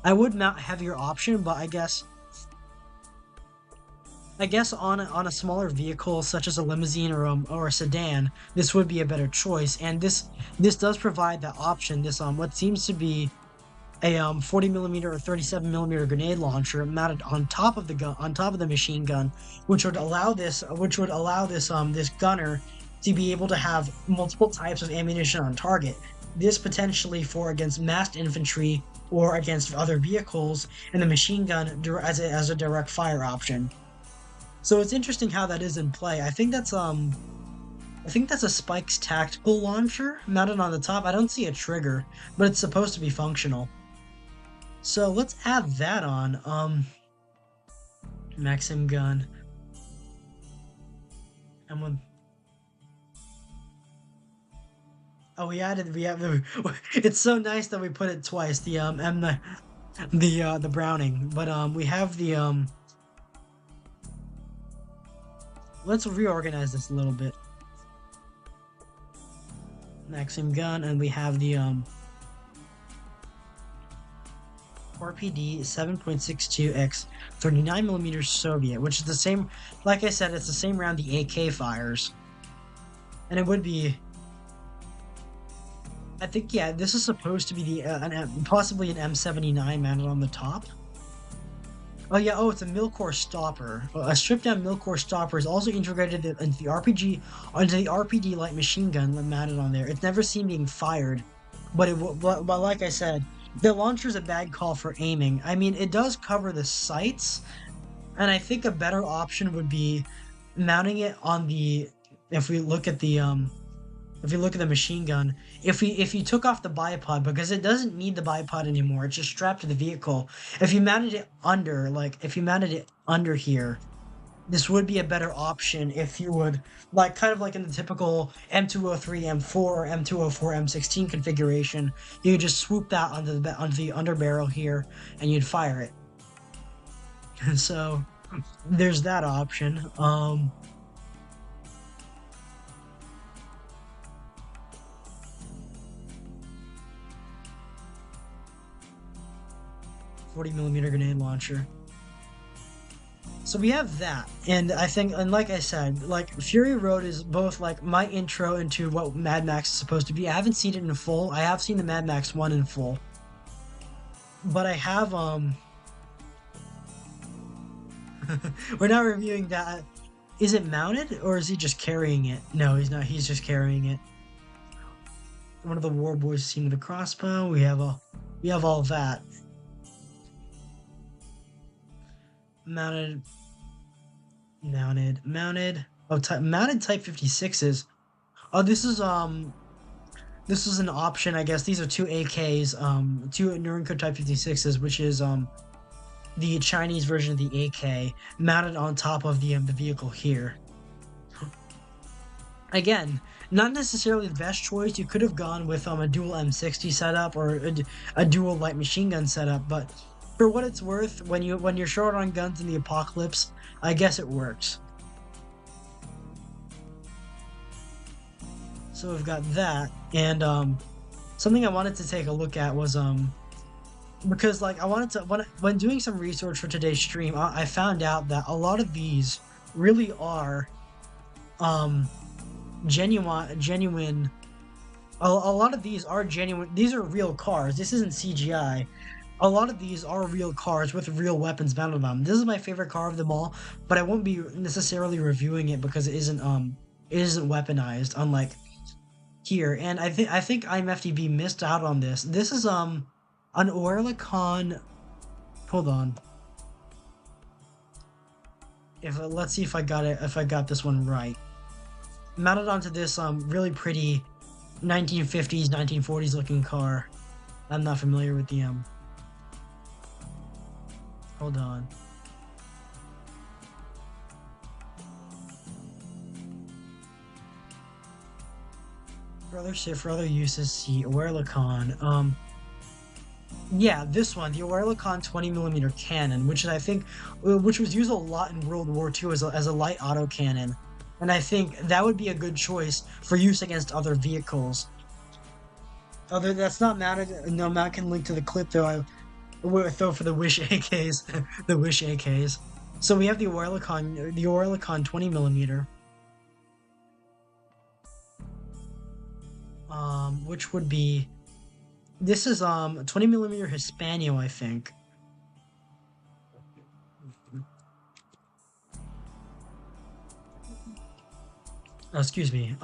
I would mount heavier option, but I guess on a smaller vehicle such as a limousine or a sedan, this would be a better choice. And this does provide that option. This what seems to be a 40mm or 37mm grenade launcher mounted on top of the machine gun, which would allow this this gunner to be able to have multiple types of ammunition on target. This potentially against massed infantry or against other vehicles, and the machine gun as a direct fire option. So it's interesting how that is in play. I think that's a Spike's tactical launcher mounted on the top. I don't see a trigger, but it's supposed to be functional. So let's add that on. Maxim gun. And when we have it's so nice that we put it twice, the the Browning, but we have the let's reorganize this a little bit. Maxim gun, and we have the RPD 7.62x 39mm Soviet, which is the same, like I said, it's the same round the AK fires. And it would be, I think, yeah, this is supposed to be the possibly an M79 mounted on the top. Oh yeah, it's a Milcore stopper. A stripped-down Milcore stopper is also integrated into the RPD light machine gun mounted on there. It's never seen being fired, but like I said, the launcher's a bad call for aiming. I mean, it does cover the sights, and I think a better option would be mounting it on the. If we look at the machine gun, if you took off the bipod, because it doesn't need the bipod anymore, it's just strapped to the vehicle. If you mounted it under here, this would be a better option. If you would kind of like in the typical M203 M4 or M204 M16 configuration, you could just swoop that onto the under barrel here and you'd fire it. And so there's that option. 40mm grenade launcher. So we have that, and I think, and like I said, like Fury Road is both like my intro into what Mad Max is supposed to be. I haven't seen it in full. I have seen the Mad Max 1 in full, but I have we're not reviewing that. Is it mounted or is he just carrying it? No, he's not. He's just carrying it. One of the War Boys team with a crossbow. We have all that. Mounted. Oh, mounted Type 56s. Oh, this is an option, I guess. These are two AKs, two Nurenko Type 56s, which is the Chinese version of the AK, mounted on top of the vehicle here. Again, not necessarily the best choice. You could have gone with a dual M60 setup or a dual light machine gun setup, but for what it's worth, when you're short on guns in the apocalypse, I guess it works. So we've got that, and something I wanted to take a look at was because like I wanted to when doing some research for today's stream, I found out that a lot of these really are genuine. A lot of these are genuine. These are real cars. This isn't CGI. A lot of these are real cars with real weapons mounted on them. This is my favorite car of them all, but I won't be necessarily reviewing it because it isn't weaponized, unlike here. And I think IMFDB missed out on this. This is an Oerlikon. Hold on. If let's see if I got it, if I got this one right. Mounted onto this really pretty 1950s, 1940s looking car. I'm not familiar with the hold on. For other uses, see Oerlikon. Yeah, this one, the Oerlikon 20 mm cannon, which is, I think, which was used a lot in World War II as a light autocannon, and I think that would be a good choice for use against other vehicles. Other that's not mounted. No, Matt can link to the clip though. I would throw for the Wish AKs, the Wish AKs. So we have the Oerlikon 20 mm, which would be this is 20 mm Hispanio, I think. Oh, excuse me.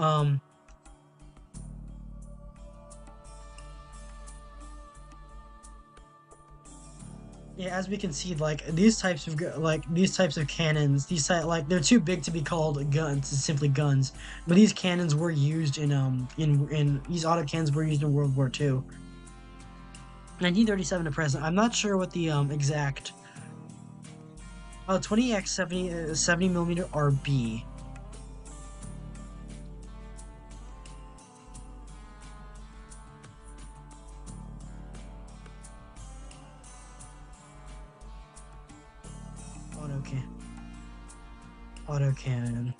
Yeah, as we can see, like these types of cannons, like they're too big to be called guns, simply guns. But these cannons were used in these autocannons were used in World War II, 1937 to present. I'm not sure what the exact. Oh, 20x 70 mm RB. Autocannon.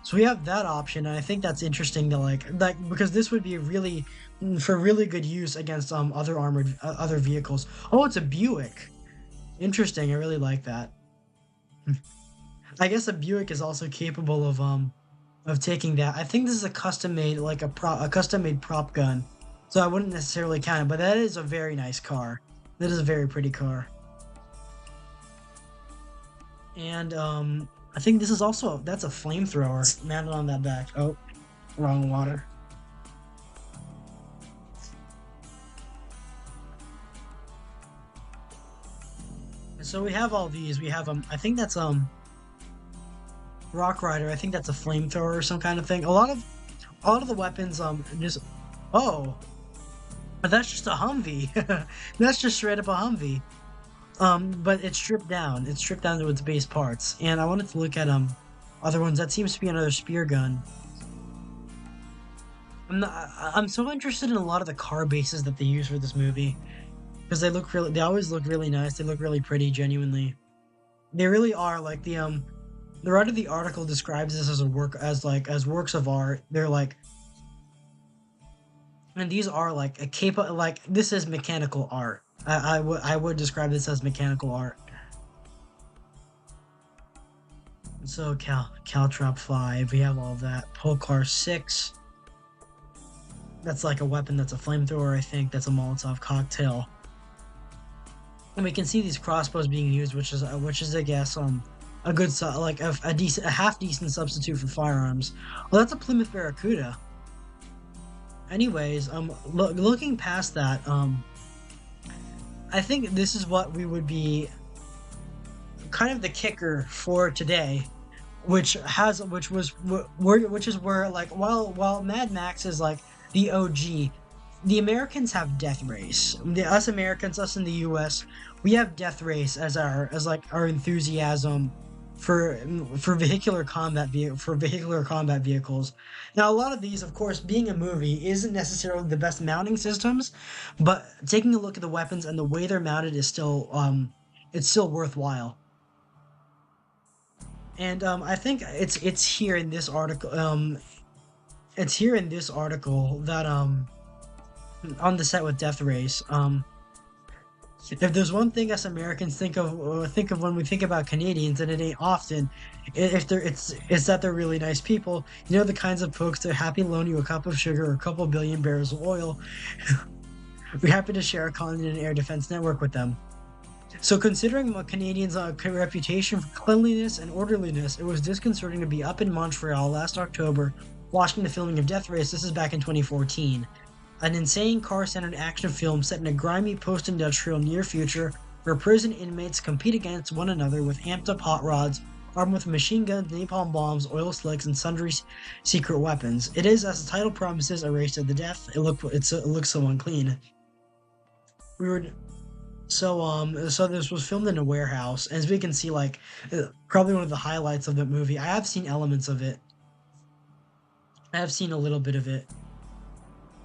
So we have that option, and I think that's interesting to like because this would be really for really good use against other armored other vehicles. Oh, it's a Buick. Interesting. I really like that. I guess a Buick is also capable of taking that. I think this is a custom made like a custom made prop gun, so I wouldn't necessarily count it. But that is a very nice car. That is a very pretty car. And I think this is also that's a flamethrower mounted on that back. Oh, wrong water. So we have all these. We have I think that's Rock Rider. I think that's a flamethrower or some kind of thing. A lot of the weapons just oh, but that's just a Humvee. That's just straight up a Humvee. But it's stripped down. It's stripped down to its base parts. And I wanted to look at other ones. That seems to be another spear gun. I'm so interested in a lot of the car bases that they use for this movie because they always look really nice. They look really pretty, genuinely. They really are like the writer of the article describes this as as works of art. They're like, and these are like this is mechanical art. I would describe this as mechanical art. So Caltrop 5, we have all of that. Polkar 6. That's like a weapon. That's a flamethrower. I think that's a Molotov cocktail. And we can see these crossbows being used, which is I guess a good like a half decent substitute for firearms. Well, that's a Plymouth Barracuda. Anyways, looking past that, I think this is what we would be kind of the kicker for today, which is where like while Mad Max is like the OG, the Americans have Death Race. Us Americans, us in the U.S., we have Death Race as our enthusiasm for vehicular combat vehicles. Now, a lot of these, of course, being a movie, isn't necessarily the best mounting systems, but taking a look at the weapons and the way they're mounted is still it's still worthwhile. And I think it's here in this article that on the set with Death Race. If there's one thing us Americans think of when we think about Canadians, and it ain't often, it's that they're really nice people. You know, the kinds of folks that are happy to loan you a cup of sugar or a couple billion barrels of oil. We're happy to share a continental air defense network with them. So considering Canadians' reputation for cleanliness and orderliness, it was disconcerting to be up in Montreal last October watching the filming of Death Race. This is back in 2014. An insane car-centered action film set in a grimy post-industrial near future where prison inmates compete against one another with amped-up hot rods, armed with machine guns, napalm bombs, oil slicks, and sundry secret weapons. It is, as the title promises, a race to the death. It looks so unclean. We were so this was filmed in a warehouse, as we can see, like probably one of the highlights of the movie. I have seen elements of it. I have seen a little bit of it.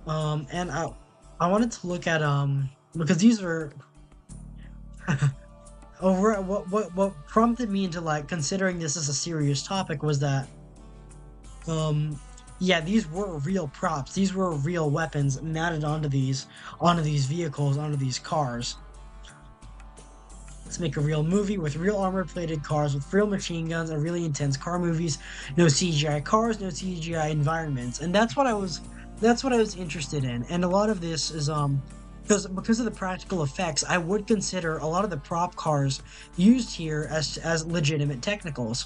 And I wanted to look at because these are over what prompted me into like considering this as a serious topic was that yeah, these were real props. These were real weapons mounted onto these vehicles, onto these cars. Let's make a real movie with real armor-plated cars, with real machine guns, and really intense car movies. No CGI cars, no CGI environments, and that's what I was interested in. And a lot of this is because of the practical effects, I would consider a lot of the prop cars used here as legitimate technicals.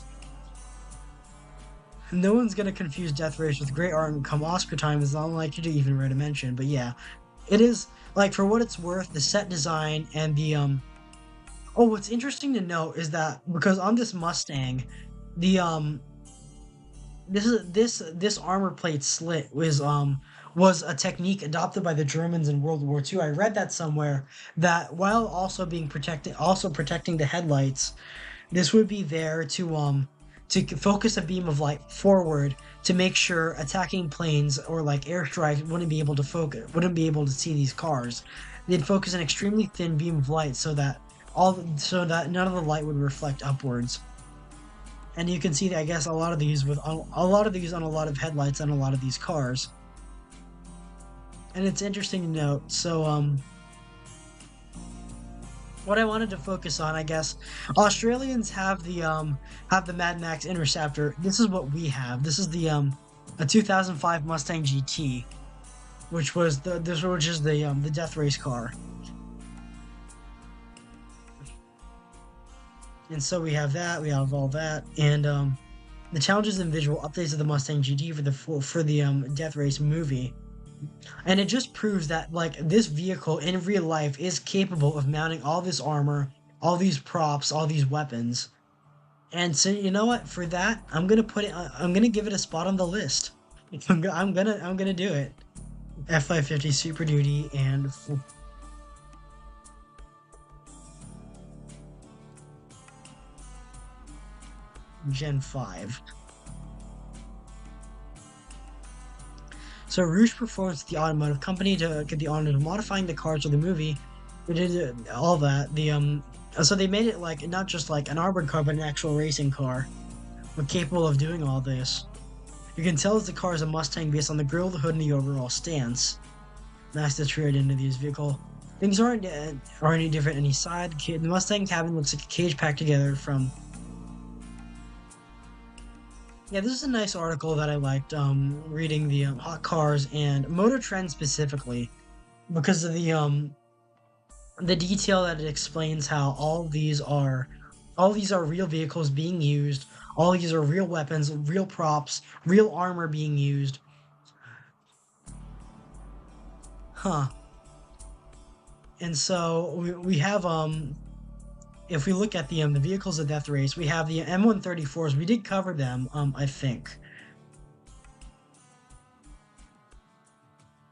No one's gonna confuse Death Race with great art and come Oscar time is not likely to even read a mention. But yeah, it is like for what it's worth, the set design and the Oh, what's interesting to note is that because on this Mustang, the this armor plate slit was a technique adopted by the Germans in World War II. I read that somewhere that while also protecting the headlights, this would be there to focus a beam of light forward to make sure attacking planes or like airstrikes wouldn't be able to see these cars. They'd focus an extremely thin beam of light so that none of the light would reflect upwards. And you can see that I guess a lot of these on a lot of headlights on a lot of these cars. And it's interesting to note. So what I wanted to focus on, I guess, Australians have the Mad Max Interceptor. This is what we have. This is the a 2005 Mustang GT, which is the death race car. And so we have that, we have all that, and the challenges and visual updates of the Mustang GT for the Death Race movie. And it just proves that like this vehicle in real life is capable of mounting all this armor, all these props, all these weapons. And so you know what? For that, I'm gonna give it a spot on the list. I'm gonna do it. F550 Super Duty and Gen 5. So Rouge Performance, the automotive company, to get the honor of modifying the cars for the movie. They did all that. So they made it like not just like an armored car, but an actual racing car, but capable of doing all this. You can tell that the car is a Mustang based on the grille, the hood, and the overall stance. That's the true identity of this vehicle. Things aren't any different any side. The Mustang cabin looks like a cage packed together from. Yeah, this is a nice article that I liked reading the hot cars and Motor Trend specifically because of the detail that it explains how all these are real vehicles being used, all these are real weapons, real props, real armor being used. Huh. And so we have if we look at the vehicles of Death Race, we have the M134s. We did cover them, I think.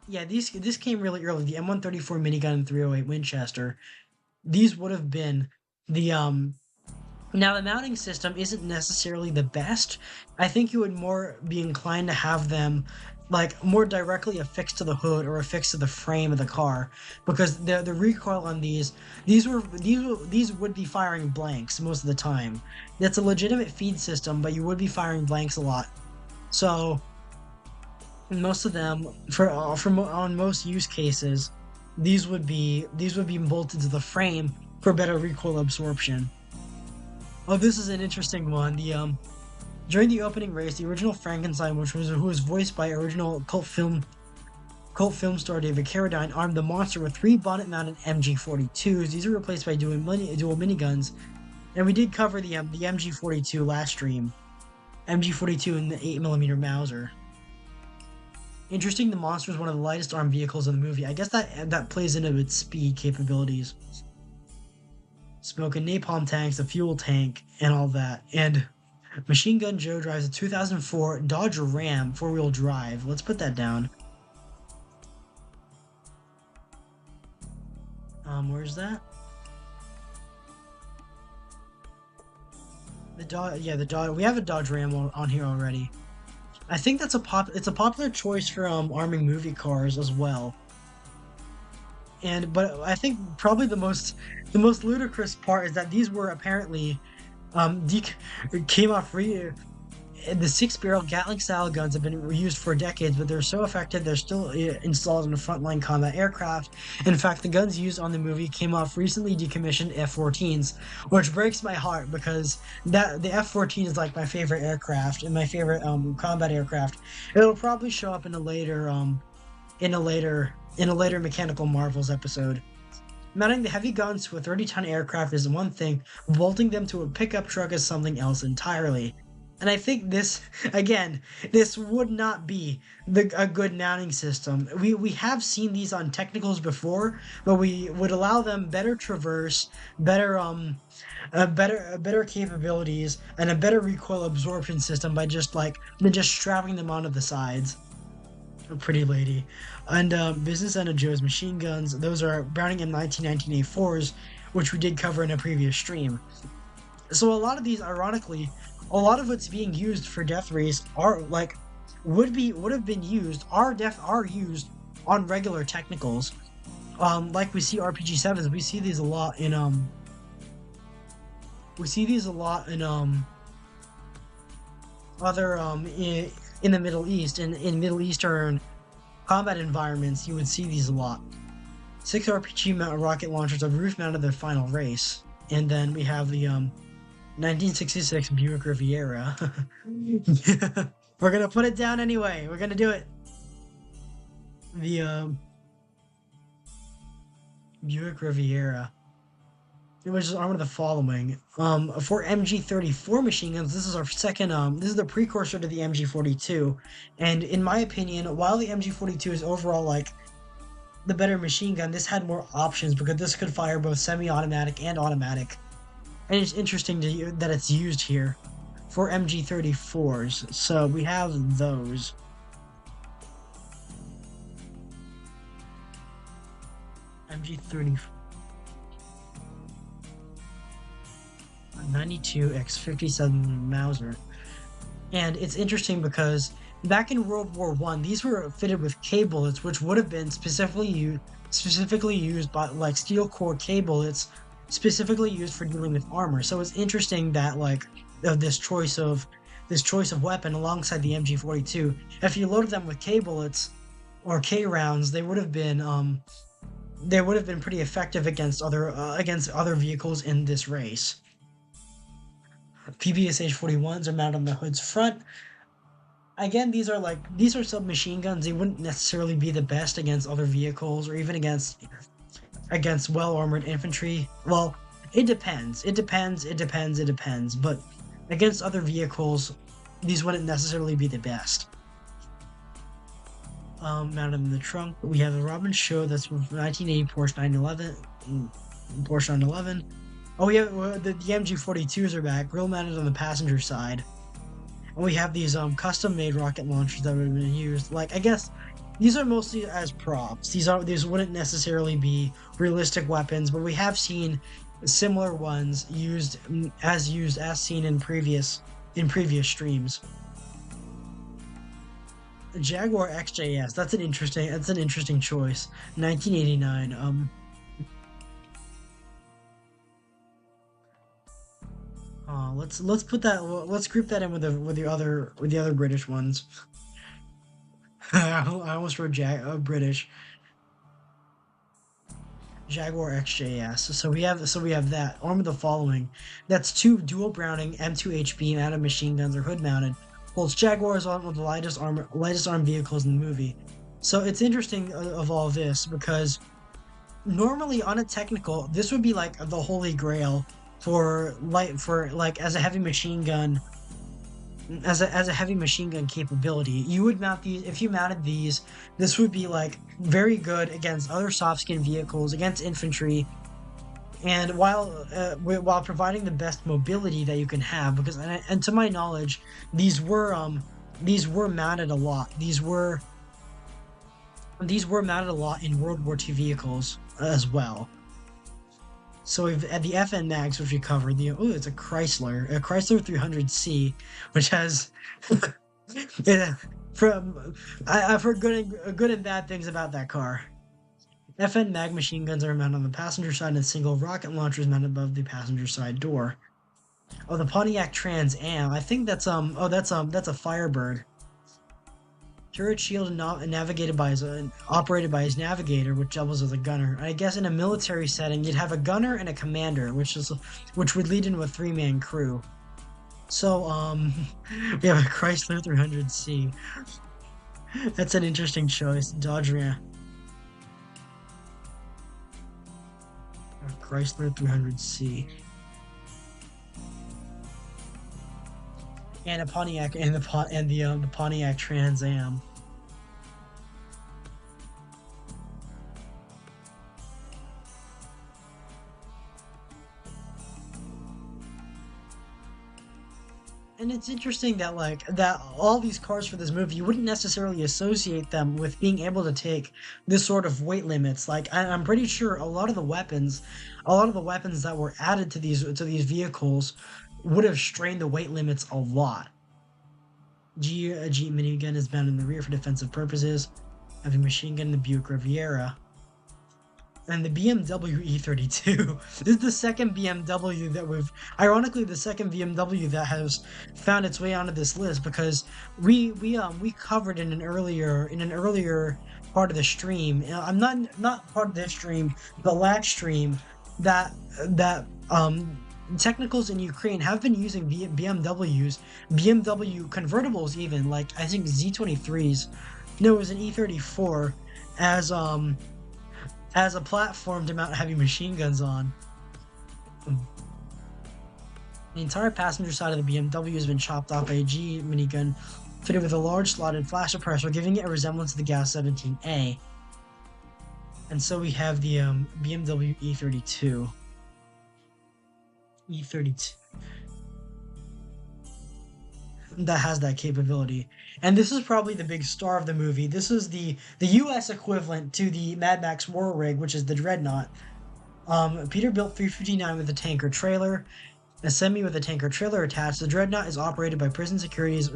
Yeah, this came really early. The M134 minigun and 308 Winchester. These would have been the Now the mounting system isn't necessarily the best. I think you would more be inclined to have them like more directly affixed to the hood or affixed to the frame of the car, because the recoil on these would be firing blanks most of the time. That's a legitimate feed system, but you would be firing blanks a lot. So most of them on most use cases, these would be bolted to the frame for better recoil absorption. Oh, this is an interesting one. During the opening race, the original Frankenstein, who was voiced by original cult film star David Carradine, armed the monster with 3 bonnet-mounted MG42s. These are replaced by dual miniguns, and we did cover the MG42 last stream. MG42 and the 8mm Mauser. Interesting, the monster is one of the lightest armed vehicles in the movie. I guess that plays into its speed capabilities. Smoke and napalm tanks, the fuel tank, and all that, and Machine Gun Joe drives a 2004 Dodge Ram four-wheel drive. Let's put that down. Where's that? The Dodge, yeah, the Dodge. We have a Dodge Ram on here already. I think that's it's a popular choice for arming movie cars as well. But I think probably the most ludicrous part is that these were apparently dec came off free. The six-barrel Gatling-style guns have been used for decades, but they're so effective they're still installed in a frontline combat aircraft. In fact, the guns used on the movie came off recently decommissioned F-14s, which breaks my heart because the F-14 is like my favorite aircraft and my favorite combat aircraft. It'll probably show up in a later Mechanical Marvels episode. Mounting the heavy guns to a 30-ton aircraft is one thing, bolting them to a pickup truck is something else entirely. And I think this, again, this would not be a good mounting system. We have seen these on technicals before, but we would allow them better traverse, better capabilities, and a better recoil absorption system by just strapping them onto the sides. A pretty lady. And Business End of Joe's machine guns, those are Browning M19 19A4s, which we did cover in a previous stream. So a lot of these, ironically, a lot of what's being used for Death Race are would have been used are used on regular technicals. Like we see RPG-7s, we see these a lot in other in the Middle East, in Middle Eastern combat environments. You would see these a lot. 6 RPG rocket launchers of roof mounted their final race, and then we have the 1966 Buick Riviera. We're gonna put it down anyway. We're gonna do it. The Buick Riviera. It was just armed with the following. For MG34 machine guns, this is our second. This is the precursor to the MG42, and in my opinion, while the MG42 is overall the better machine gun, this had more options because this could fire both semi-automatic and automatic. And it's interesting that it's used here for MG34s. So we have those. MG30 92x57 Mauser. And it's interesting because back in World War I, these were fitted with K bullets, which would have been specifically used by steel core K bullets, specifically used for dealing with armor. So it's interesting that this choice of weapon alongside the MG42, if you loaded them with K bullets or K rounds, they would have been pretty effective against other vehicles in this race. PPSH 41s are mounted on the hood's front. Again, these are submachine guns. They wouldn't necessarily be the best against other vehicles or even against well-armored infantry. Well, it depends. But against other vehicles, these wouldn't necessarily be the best. Mounted in the trunk, we have a Robin Show that's from 1980 Porsche 911. Oh yeah, the MG42s are back, grill mounted on the passenger side. And we have these custom-made rocket launchers that would have been used. I guess these are mostly as props. These wouldn't necessarily be realistic weapons, but we have seen similar ones used as seen in previous streams. Jaguar XJS, that's an interesting choice. 1989. Let's put that. Let's group that in with the other British ones. I almost wrote British. Jaguar XJS. So we have that armed with the following. That's 2 dual Browning M2HB mounted machine guns or hood mounted. Holds Jaguars on one of the lightest armed vehicles in the movie. So it's interesting of all this because normally on a technical, this would be the holy grail for as a heavy machine gun. As a heavy machine gun capability, you would mount these. If you mounted these, this would be very good against other soft skin vehicles, against infantry, and while providing the best mobility that you can have, because and to my knowledge, these were these were mounted a lot. These were mounted a lot in World War II vehicles as well. So we've at the FN Mags, which we covered, it's a Chrysler 300C, which has yeah, from I've heard good and bad things about that car. FN Mag machine guns are mounted on the passenger side, and single rocket launchers mounted above the passenger side door. Oh, the Pontiac Trans Am. I think that's a Firebird. Turret shield navigated by operated by his navigator, which doubles as a gunner. I guess in a military setting, you'd have a gunner and a commander, which would lead into a three-man crew. So we have a Chrysler 300C. That's an interesting choice. Dodge Ram. Chrysler 300C. And a Pontiac and the Pontiac Trans Am. And it's interesting that that all these cars for this movie, you wouldn't necessarily associate them with being able to take this sort of weight limits. Like I'm pretty sure a lot of the weapons that were added to these vehicles would have strained the weight limits a lot. A Jeep minigun is mounted in the rear for defensive purposes. Having a machine gun in the Buick Riviera. And the BMW E32. This is the second BMW that ironically, the second BMW that has found its way onto this list, because we covered in an earlier part of the stream. I'm not part of this stream, the last stream, that technicals in Ukraine have been using BMW convertibles, even like I think Z23s. No, it was an E34 as a platform to mount heavy machine guns on. The entire passenger side of the BMW has been chopped off by a G minigun fitted with a large slotted flash suppressor, giving it a resemblance to the Gas 17A. And so we have the BMW E32. E32 that has that capability. And this is probably the big star of the movie. This is the US equivalent to the Mad Max War Rig, which is the Dreadnought. Peterbilt 359 with a tanker trailer, a semi with a tanker trailer attached. The Dreadnought is operated by prison securities,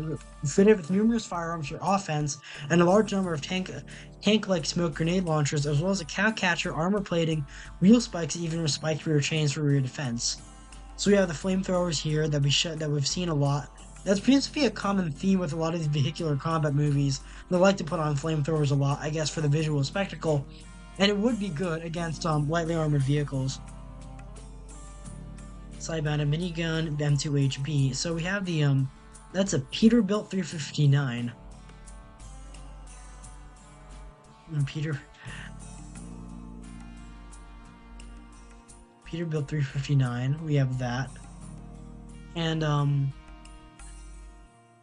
fitted with numerous firearms for offense and a large number of tank-like smoke grenade launchers, as well as a cow catcher, armor plating, wheel spikes, and even spiked rear chains for rear defense. So we have the flamethrowers here that we've seen a lot. That seems to be a common theme with a lot of these vehicular combat movies. They like to put on flamethrowers a lot, I guess, for the visual spectacle, and it would be good against lightly armored vehicles. Side-mounted minigun, M2HB. So we have the that's a Peterbilt 359. Peterbilt 359. We have that, and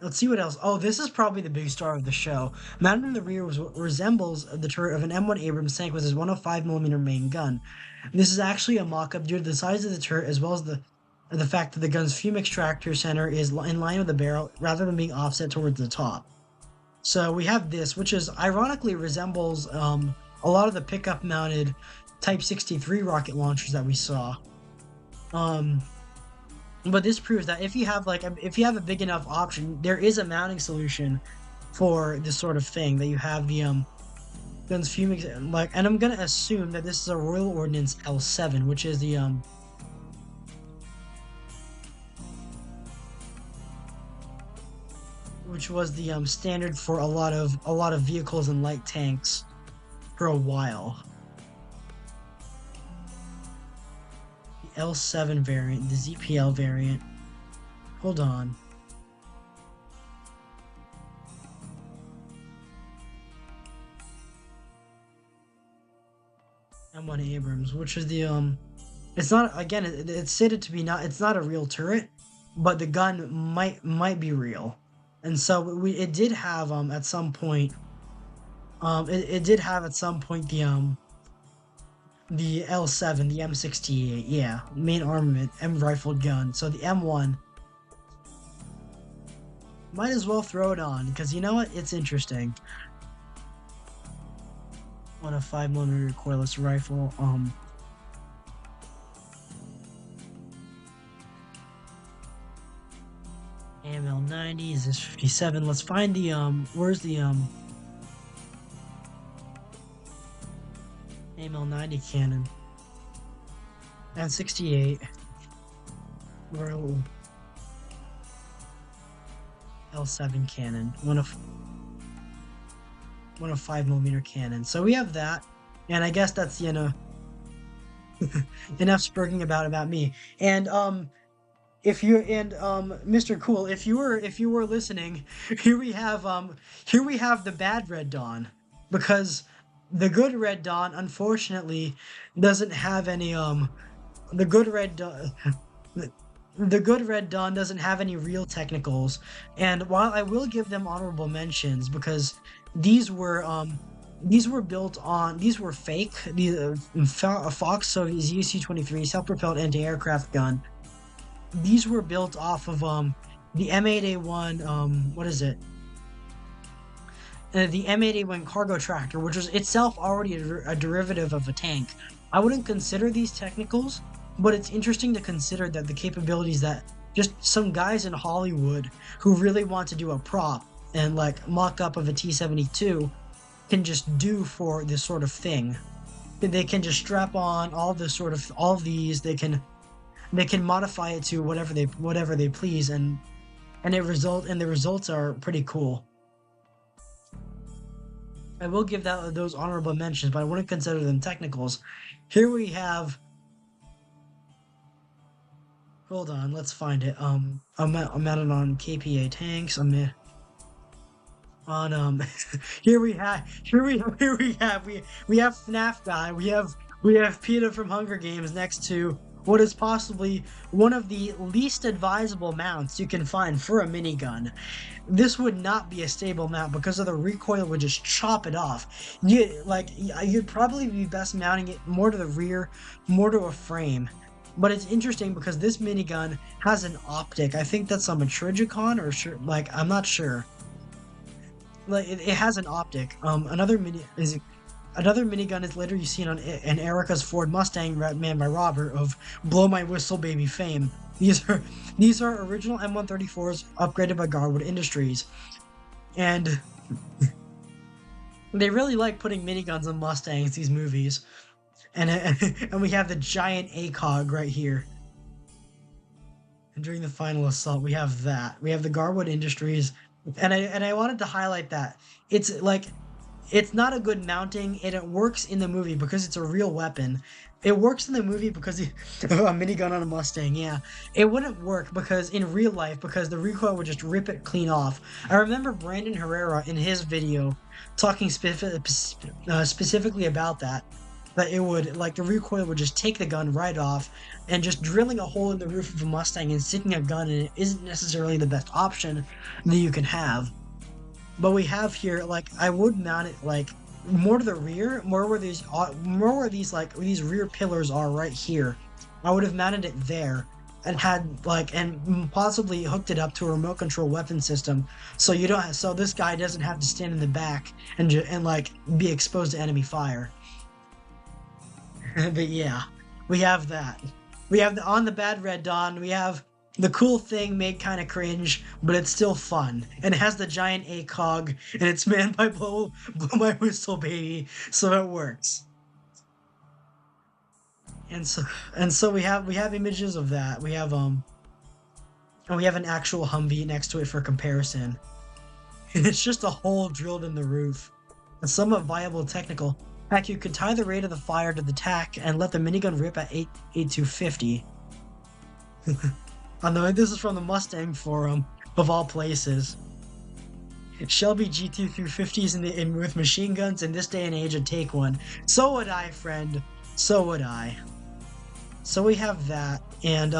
let's see what else. Oh, this is probably the big star of the show. Mounted in the rear resembles the turret of an M1 Abrams tank with his 105mm main gun. This is actually a mock-up due to the size of the turret, as well as the fact that the gun's fume extractor center is in line with the barrel rather than being offset towards the top. So we have this, which is ironically resembles a lot of the pickup-mounted Type 63 rocket launchers that we saw. But this proves that if you have a big enough option, there is a mounting solution for this sort of thing. That you have the guns fuming and I'm gonna assume that this is a Royal Ordnance L7, which is the which was the standard for a lot of vehicles and light tanks for a while. L7 variant, the ZPL variant. Hold on. M1 Abrams, which is the it's not, again, it's stated to be it's not a real turret, but the gun might be real. And so it did have at some point it did have at some point The L7, the M68, yeah, main armament, M rifled gun. So the M1, might as well throw it on, because you know what? It's interesting. On a 5mm recoilless rifle, AML90, is this 57? Let's find the, where's the, AML90 cannon? And 68. L7 cannon. One of 5mm cannon. So we have that, and I guess that's enough spurging about me. And if you and Mr. Cool, if you were listening, here we have the bad Red Dawn, because the good Red Dawn unfortunately doesn't have any the good Red Dawn the good Red Dawn doesn't have any real technicals, and while I will give them honorable mentions because these were built on, these were fake. The Fox, so his UC-23 self-propelled anti-aircraft gun. These were built off of the M8A1 what is it? The M8A1 cargo tractor, which was itself already a derivative of a tank. I wouldn't consider these technicals, but it's interesting to consider that the capabilities that just some guys in Hollywood who really want to do a prop and like mock-up of a T-72 can just do for this sort of thing. They can just strap on all of these. They can modify it to whatever they please, and the results are pretty cool. I will give those honorable mentions, but I wouldn't consider them technicals. Here we have. Hold on, let's find it. I'm at it on KPA tanks. I'm at on here we have FNAF guy. We have PETA from Hunger Games next to what is possibly one of the least advisable mounts you can find for a minigun. This would not be a stable mount because of the recoil would just chop it off. You'd probably be best mounting it more to the rear, more to a frame. But it's interesting because this minigun has an optic. I think that's a Matrigicon or I'm not sure. Like it has an optic. Another minigun is later you see on an Erica's Ford Mustang manned by Robert of Blow My Whistle Baby fame. These are original M134s upgraded by Garwood Industries, and they really like putting miniguns on Mustangs. These movies, and we have the giant ACOG right here. And during the final assault, we have that. We have the Garwood Industries, and I wanted to highlight that it's like. It's not a good mounting, and it works in the movie because it's a real weapon. It works in the movie because a minigun on a Mustang, yeah. It wouldn't work because in real life, because the recoil would just rip it clean off. I remember Brandon Herrera in his video talking specifically about that it would, like, the recoil would just take the gun right off, and just drilling a hole in the roof of a Mustang and sticking a gun in it isn't necessarily the best option that you can have. But we have here, like, I would mount it, like, more to the rear, more where these rear pillars are right here. I would have mounted it there, and and possibly hooked it up to a remote control weapon system, so this guy doesn't have to stand in the back and like be exposed to enemy fire. But yeah, we have that. We have on the bad Red Dawn, we have the cool thing made kind of cringe, but it's still fun. And it has the giant ACOG, and it's manned by Blow My Whistle Baby, so it works. And so we have images of that. We have and we have an actual Humvee next to it for comparison. And it's just a hole drilled in the roof. And somewhat viable technical. Heck, you could tie the rate of the fire to the tack and let the minigun rip at 8250. This is from the Mustang forum, of all places. Shelby GT350s with machine guns in this day and age would take one. So would I, friend. So would I. So we have that, and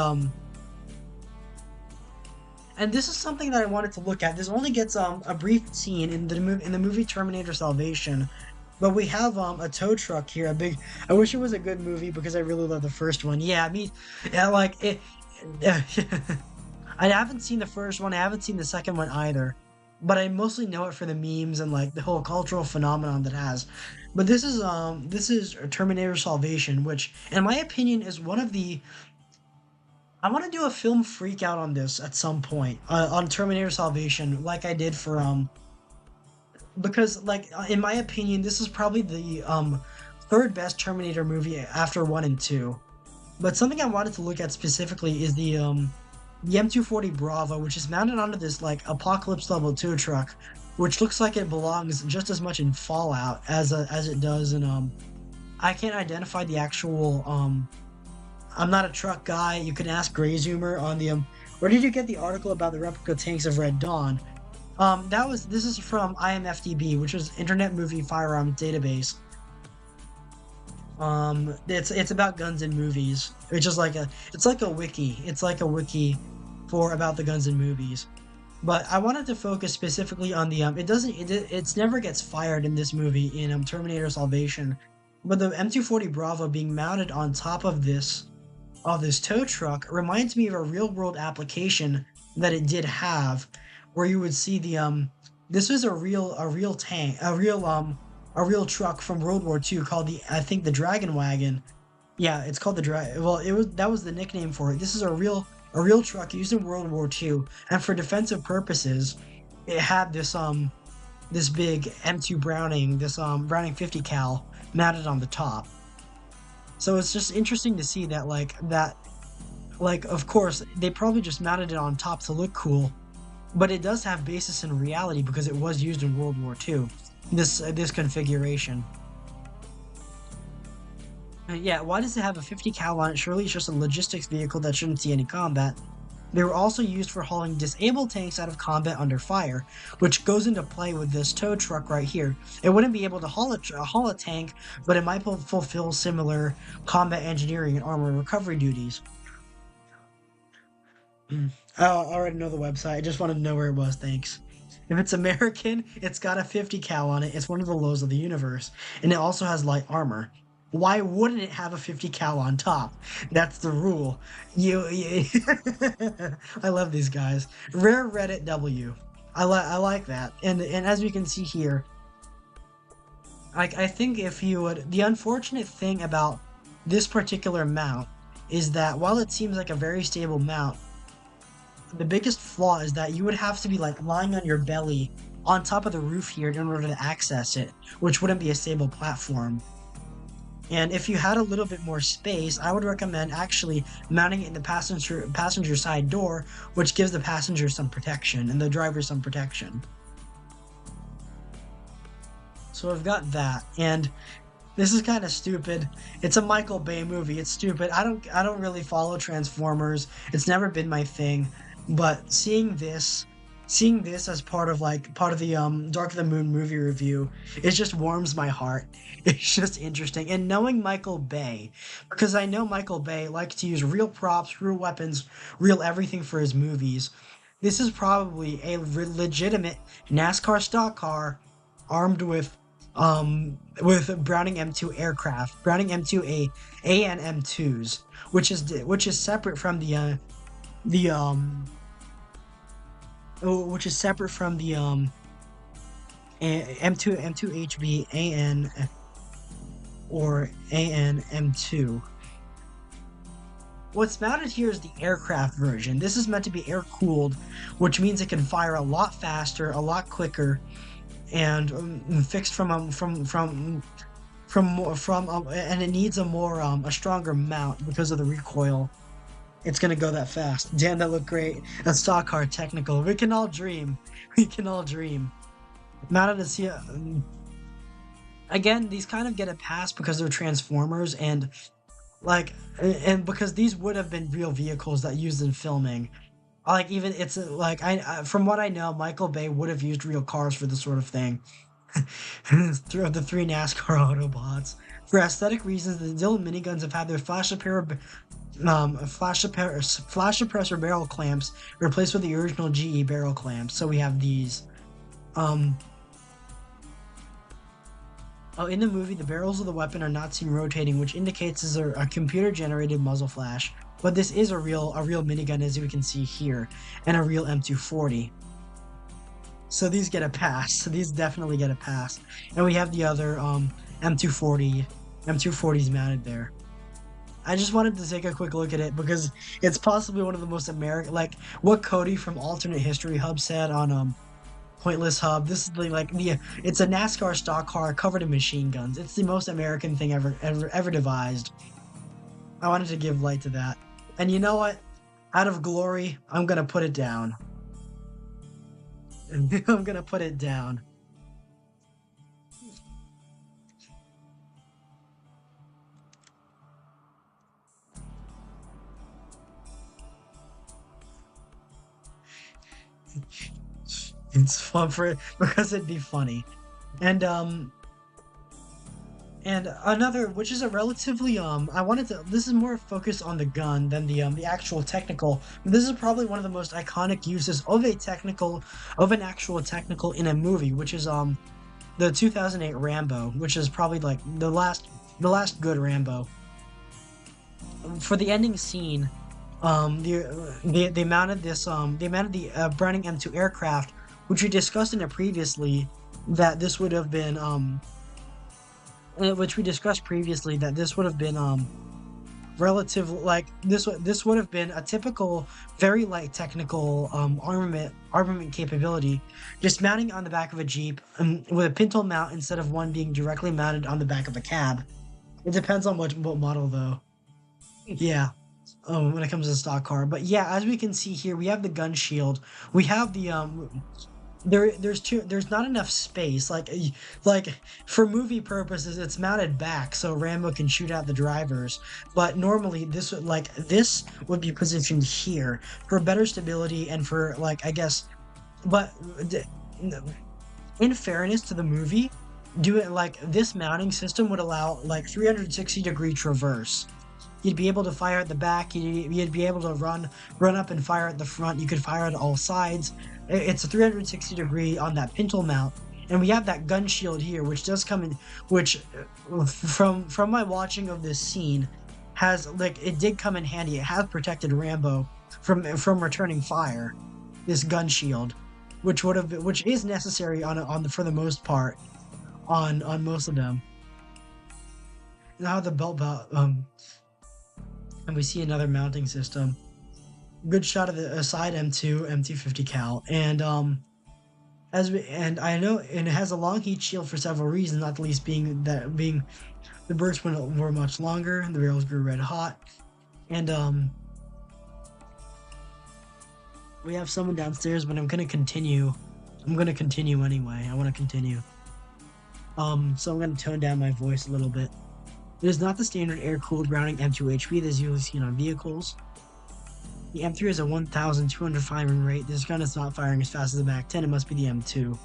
this is something that I wanted to look at. This only gets a brief scene in the movie Terminator Salvation, But we have a tow truck here, a big. I wish it was a good movie because I really love the first one. Yeah, I mean, yeah, like it. I haven't seen the first one. I haven't seen the second one either, but I mostly know it for the memes and like the whole cultural phenomenon that has. But this is Terminator Salvation, which in my opinion is one of the. I want to do a film freak out on this at some point on Terminator Salvation, like I did for because like in my opinion this is probably the third best Terminator movie after 1 and 2. But something I wanted to look at specifically is the M240 Bravo, which is mounted onto this like apocalypse level 2 truck, which looks like it belongs just as much in Fallout as it does in I can't identify the actual I'm not a truck guy. You can ask Grayzoomer on the where did you get the article about the replica tanks of Red Dawn? This is from IMFDB, which is Internet Movie Firearms Database. It's about guns and movies. It's like a wiki. It's like a wiki for about the guns and movies. But I wanted to focus specifically on the it's never gets fired in this movie in Terminator Salvation, but the M240 Bravo being mounted on top of this tow truck reminds me of a real world application that it did have, where you would see this was a real tank, a real truck from World War II called I think the Dragon Wagon. Yeah, it's called the Dragon. Well, that was the nickname for it. This is a real truck used in World War II, and for defensive purposes, it had this big M2 Browning, this Browning 50 cal mounted on the top. So it's just interesting to see that of course they probably just mounted it on top to look cool, but it does have basis in reality because it was used in World War II. This configuration. Yeah, why does it have a 50 cal on it? Surely it's just a logistics vehicle that shouldn't see any combat. They were also used for hauling disabled tanks out of combat under fire, which goes into play with this tow truck right here. It wouldn't be able to haul a tank, but it might fulfill similar combat engineering and armor recovery duties. I already know the website. I just wanted to know where it was. Thanks. If it's American, it's got a 50 cal on it. It's one of the lows of the universe, and it also has light armor. Why wouldn't it have a 50 cal on top? That's the rule. I love these guys. Rare Reddit W. I like that. And as we can see here, I think if you would, the unfortunate thing about this particular mount is that while it seems like a very stable mount, the biggest flaw is that you would have to be like lying on your belly on top of the roof here in order to access it, which wouldn't be a stable platform. And if you had a little bit more space, I would recommend actually mounting it in the passenger side door, which gives the passenger some protection and the driver some protection. So I've got that, and this is kind of stupid. It's a Michael Bay movie. It's stupid. I don't really follow Transformers. It's never been my thing, but seeing this as part of the Dark of the Moon movie review, it just warms my heart. It's just interesting. And knowing Michael Bay, because I know Michael Bay likes to use real props, real weapons, real everything for his movies, this is probably a legitimate NASCAR stock car armed with Browning M2 aircraft, Browning M2 AN M2s, which is separate from the which is separate from the M2HB AN or AN M2. What's mounted here is the aircraft version. This is meant to be air-cooled, which means it can fire a lot faster, a lot quicker, and fixed and it needs a stronger mount because of the recoil. It's gonna go that fast. Damn, that looked great. A stock car technical. We can all dream. We can all dream. Mounted to see again, these kind of get a pass because they're Transformers and because these would have been real vehicles that used in filming. Even it's like from what I know, Michael Bay would have used real cars for this sort of thing. Through the 3 NASCAR Autobots. For aesthetic reasons, the Dylan miniguns have had their flash suppressor barrel clamps replaced with the original GE barrel clamps. So we have these. Oh, in the movie, the barrels of the weapon are not seen rotating, which indicates this is a computer-generated muzzle flash. But this is a real minigun, as we can see here, and a real M240. So these get a pass. So these definitely get a pass. And we have the other M240, M240s mounted there. I just wanted to take a quick look at it because it's possibly one of the most American, like what Cody from Alternate History Hub said on Pointless Hub. This is it's a NASCAR stock car covered in machine guns. It's the most American thing ever devised. I wanted to give light to that. And you know what? Out of glory, I'm gonna put it down. I'm gonna put it down. It's fun for it because it'd be funny. And another, which is a relatively this is more focused on the gun than the actual technical. This is probably one of the most iconic uses of an actual technical in a movie, which is the 2008 Rambo, which is probably like the last good Rambo. For the ending scene, they mounted the Browning M2 aircraft, which we discussed in it previously, that this would have been which we discussed previously that this would have been relative, like this would have been a typical very light technical armament capability, just mounting on the back of a Jeep with a pintle mount instead of one being directly mounted on the back of a cab. It depends on what model though. Yeah. When it comes to the stock car. But yeah, as we can see here, we have the gun shield. We have the there's not enough space. Like for movie purposes, it's mounted back so Rambo can shoot out the drivers. But normally this would be positioned here for better stability and for, like, I guess. But in fairness to the movie, this mounting system would allow like 360-degree traverse. You'd be able to fire at the back. You'd be able to run up and fire at the front. You could fire at all sides. It's a 360-degree on that pintle mount, and we have that gun shield here, which does come in. Which, from my watching of this scene, it did come in handy. It has protected Rambo from returning fire. This gun shield, which is necessary for the most part on most of them. Now the belt. And we see another mounting system. Good shot of the side M250 cal, and I know, and it has a long heat shield for several reasons, not the least being the bursts were much longer, the barrels grew red hot, and we have someone downstairs, but I'm gonna continue. I'm gonna continue anyway. I want to continue. So I'm gonna tone down my voice a little bit. It is not the standard air-cooled Browning M2HP that is usually seen on vehicles. The M3 has a 1,200 firing rate. This gun is not firing as fast as the MAC-10. It must be the M2.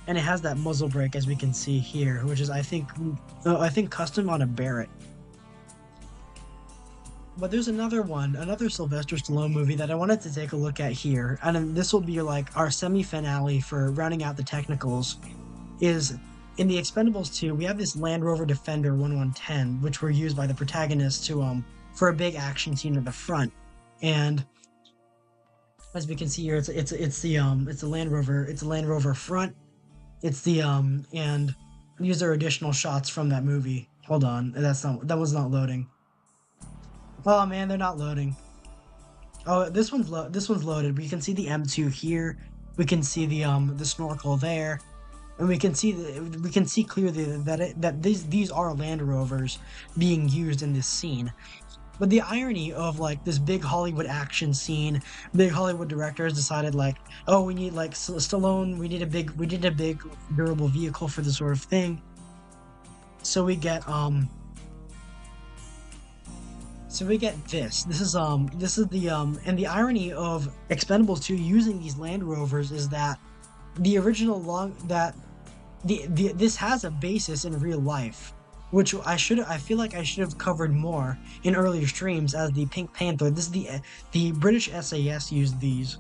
And it has that muzzle brake, as we can see here, which is, I think custom on a Barrett. But there's another Sylvester Stallone movie that I wanted to take a look at here, and this will be like our semi-finale for rounding out the technicals. Is in the Expendables 2, we have this Land Rover Defender 1110, which were used by the protagonists for a big action scene at the front. And as we can see here, it's a Land Rover front. And these are additional shots from that movie. Hold on, that was not loading. Oh man, they're not loading. Oh, this one's loaded. We can see the M2 here. We can see the snorkel there. And we can see clearly that these are Land Rovers being used in this scene. But the irony of like this big Hollywood action scene, big Hollywood directors decided like, oh, we need like Stallone, we need a big durable vehicle for this sort of thing. So we get this. This is the and the irony of Expendables 2 using these Land Rovers is that the original this has a basis in real life, which I feel like I should have covered more in earlier streams as the Pink Panther. This is the British SAS used these.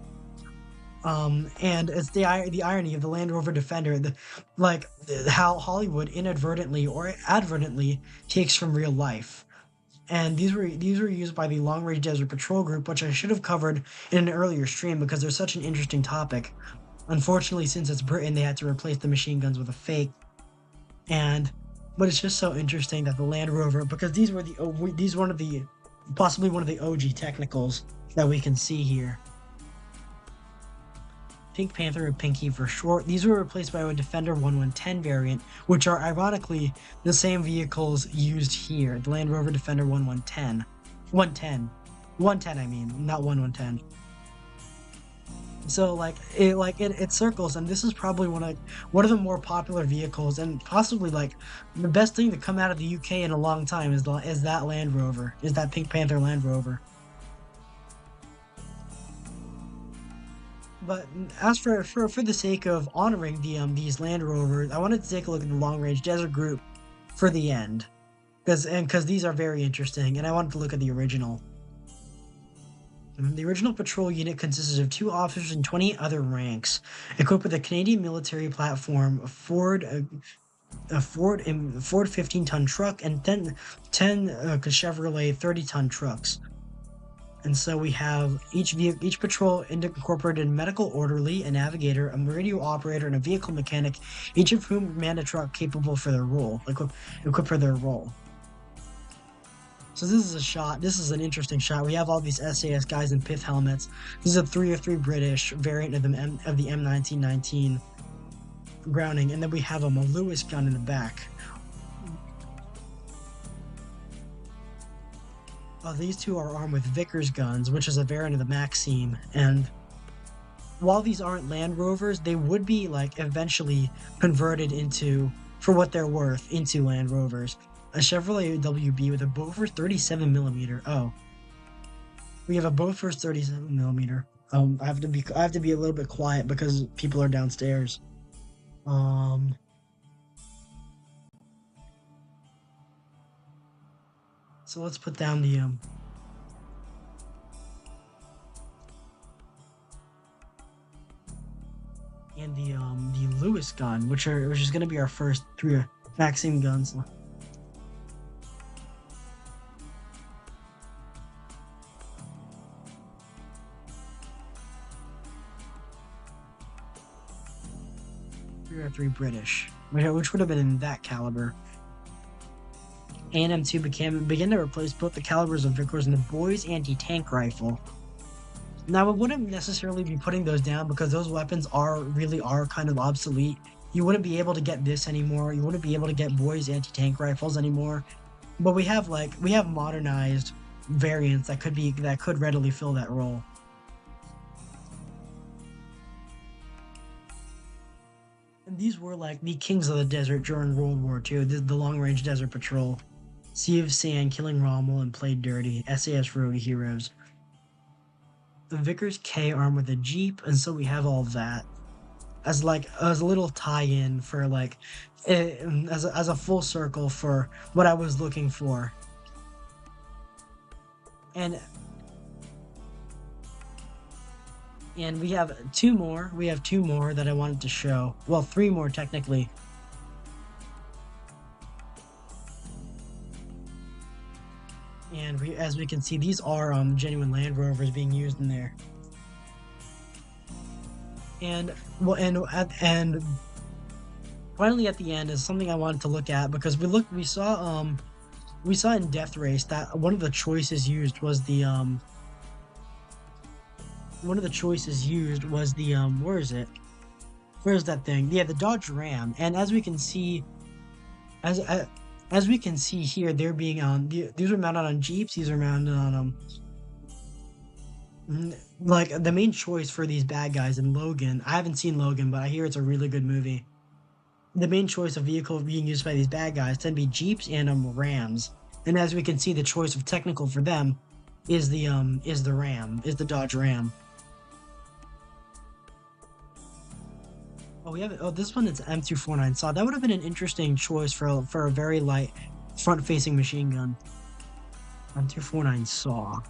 And it's the irony of the Land Rover Defender, how Hollywood inadvertently or advertently takes from real life. And these were used by the Long Range Desert Patrol Group, which I should have covered in an earlier stream because they're such an interesting topic. Unfortunately, since it's Britain, they had to replace the machine guns with a fake. And but it's just so interesting that the Land Rover, because these one of the possibly one of the OG technicals that we can see here. Pink Panther or Pinky for short. These were replaced by a Defender 1110 variant, which are ironically the same vehicles used here. The Land Rover Defender 1110. 110. 110 I mean, not 1110. So it circles, and this is probably one of the more popular vehicles, and possibly like the best thing to come out of the UK in a long time is that Land Rover, is that Pink Panther Land Rover. But as for the sake of honoring these Land Rovers, I wanted to take a look at the Long Range Desert Group for the end, because these are very interesting, and I wanted to look at the original. The original patrol unit consisted of 2 officers and 20 other ranks, equipped with a Canadian military platform, a Ford 15-ton truck, and 10 Chevrolet 30-ton trucks. And so we have each patrol incorporated a medical orderly, a navigator, a radio operator, and a vehicle mechanic, each of whom manned a truck capable for their role, equipped for their role. So this is a shot. This is an interesting shot. We have all these SAS guys in pith helmets. This is a 303 British variant of the M1919 grounding, and then we have a Lewis gun in the back. These two are armed with Vickers guns, which is a variant of the Maxim. And while these aren't Land Rovers, they would be eventually converted into, for what they're worth, into Land Rovers. A Chevrolet WB with a Bofors 37mm. Oh, we have a Bofors 37mm. I have to be a little bit quiet because people are downstairs. So let's put down the Lewis gun, which is going to be our first 3 Maxim guns. .303 British, which would have been in that caliber. A&M2 began to replace both the calibers of Vickers and the Boys anti-tank rifle. Now, I wouldn't necessarily be putting those down because those weapons really are kind of obsolete. You wouldn't be able to get this anymore. You wouldn't be able to get Boys anti-tank rifles anymore. But we have modernized variants that could readily fill that role. And these were the kings of the desert during World War II. The Long Range Desert Patrol. Sea of Sand, Killing Rommel, and Played Dirty. SAS Road Heroes. The Vickers K armed with a Jeep, and so we have all of that as a little tie-in for as a full circle for what I was looking for. And we have 2 more. We have 2 more that I wanted to show. Well, 3 more technically. And as we can see, these are genuine Land Rovers being used in there. And finally at the end is something I wanted to look at because we saw in Death Race that one of the choices used was the where is it? Where's that thing? Yeah, the Dodge Ram. And as we can see, as we can see here, they're being these are mounted on Jeeps. These are mounted on the main choice for these bad guys in Logan. I haven't seen Logan, but I hear it's a really good movie. The main choice of vehicle being used by these bad guys tend to be Jeeps and Rams. And as we can see, the choice of technical for them is the Dodge Ram. This one is M249 SAW. That would have been an interesting choice for a very light front-facing machine gun. M249 SAW.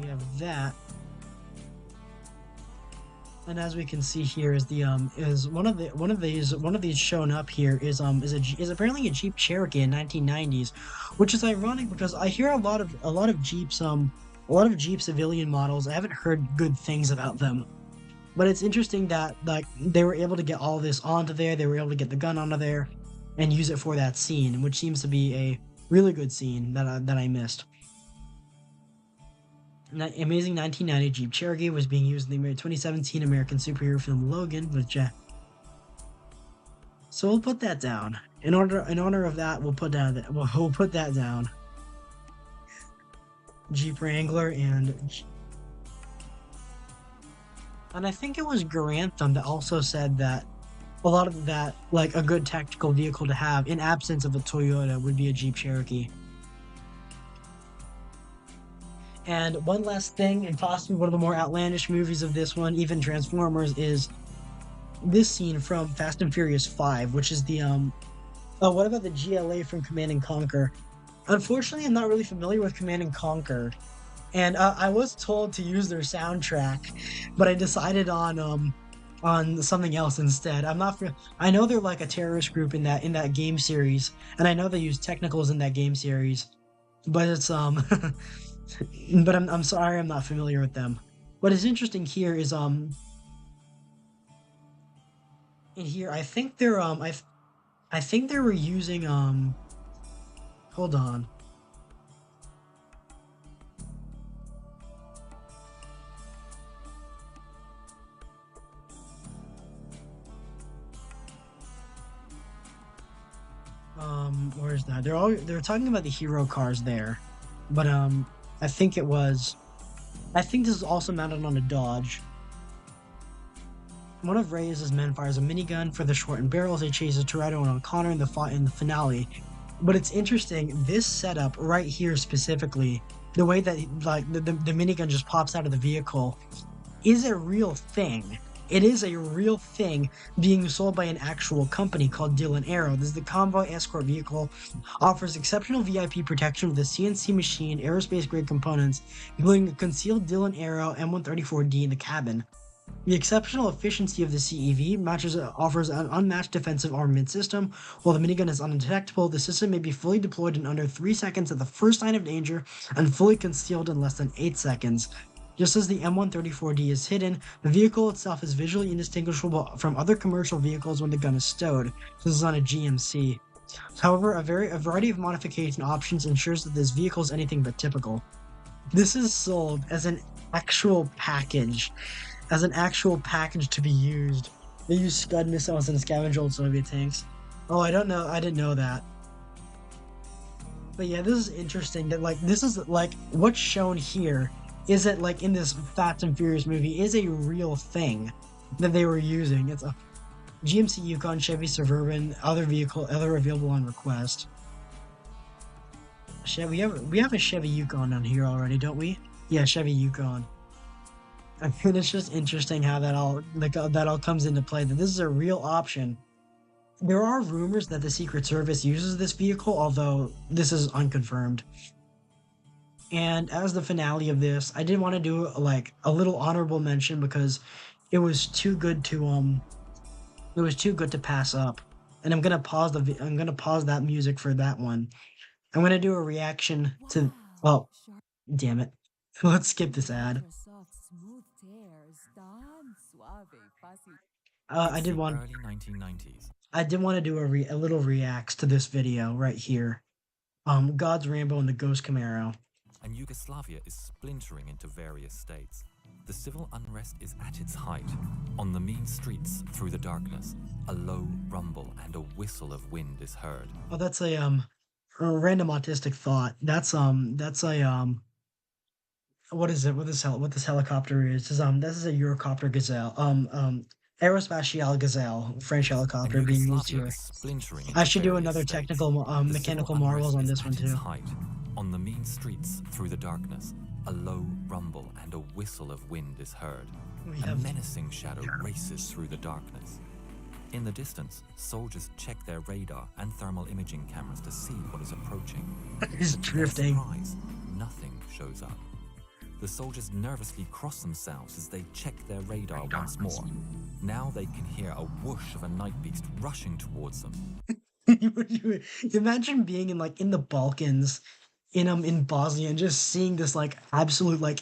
We have that. And as we can see here is the is one of these shown up here is apparently a Jeep Cherokee in 1990s, which is ironic because I hear a lot of Jeeps a lot of Jeep civilian models. I haven't heard good things about them. But it's interesting that like they were able to get all this onto there, they were able to get the gun onto there and use it for that scene, which seems to be a really good scene that I missed. Amazing 1990 Jeep Cherokee was being used in the 2017 American superhero film Logan, which so we'll put that down. In honor of that, we'll put that down. Jeep Wrangler and I think it was Grantham that also said that a lot of that, like a good tactical vehicle to have in absence of a Toyota, would be a Jeep Cherokee. And one last thing, and possibly one of the more outlandish movies of this one, even Transformers, is this scene from Fast and Furious 5, which is the oh, what about the GLA from Command and Conquer? Unfortunately, I'm not really familiar with Command and Conquer, and I was told to use their soundtrack, but I decided on something else instead. I know they're like a terrorist group in that game series, and I know they use technicals in that game series, but it's but I'm sorry, I'm not familiar with them. What is interesting here is in here I think they're I think they were using hold on. Where's that? They're talking about the hero cars there, but I think it was. I think this is also mounted on a Dodge. One of Reyes' men fires a minigun for the shortened barrels. They chase Toretto and O'Connor in the finale. But it's interesting, this setup right here specifically, the way that like the minigun just pops out of the vehicle, is a real thing. It is a real thing being sold by an actual company called Dylan Arrow. This is the convoy escort vehicle, offers exceptional VIP protection with a CNC machine, aerospace grade components, including a concealed Dylan Arrow M134D in the cabin. The exceptional efficiency of the CEV offers an unmatched defensive armament system. While the minigun is undetectable, the system may be fully deployed in under 3 seconds at the first sign of danger and fully concealed in less than 8 seconds. Just as the M134D is hidden, the vehicle itself is visually indistinguishable from other commercial vehicles when the gun is stowed. This is on a GMC. However, a variety of modification options ensures that this vehicle is anything but typical. This is sold as an actual package. To be used. They use Scud missiles and scavenge old Soviet tanks. Oh, I didn't know that. But yeah, this is interesting that this is what's shown here is that in this Fast and Furious movie is a real thing that they were using. It's a GMC Yukon, Chevy Suburban, other available on request. We have a Chevy Yukon on here already, don't we? Yeah, Chevy Yukon. I mean, it's just interesting how that all comes into play. That this is a real option. There are rumors that the Secret Service uses this vehicle, although this is unconfirmed. And as the finale of this, I did want to do a little honorable mention because it was too good to pass up. And I'm gonna pause that music for that one. I'm gonna do a reaction to. Oh, damn it! Let's skip this ad. I did want. Early 1990s. I did want to do a little reacts to this video right here. God's Rambo and the Ghost Camaro. And Yugoslavia is splintering into various states. The civil unrest is at its height. On the mean streets, through the darkness, a low rumble and a whistle of wind is heard. Oh, that's a random autistic thought. That's a what is it? What this helicopter is? This is a Eurocopter Gazelle. Aerospatiale Gazelle, French helicopter being used here. I should do another technical mechanical marvels on this one too. Height. On the mean streets, through the darkness, a low rumble and a whistle of wind is heard. A menacing shadow races through the darkness. In the distance, soldiers check their radar and thermal imaging cameras to see what is approaching. It's drifting. To their surprise, nothing shows up. The soldiers nervously cross themselves as they check their radar once more. Now they can hear a whoosh of a night beast rushing towards them. Imagine being in the Balkans, in Bosnia, and just seeing this like absolute like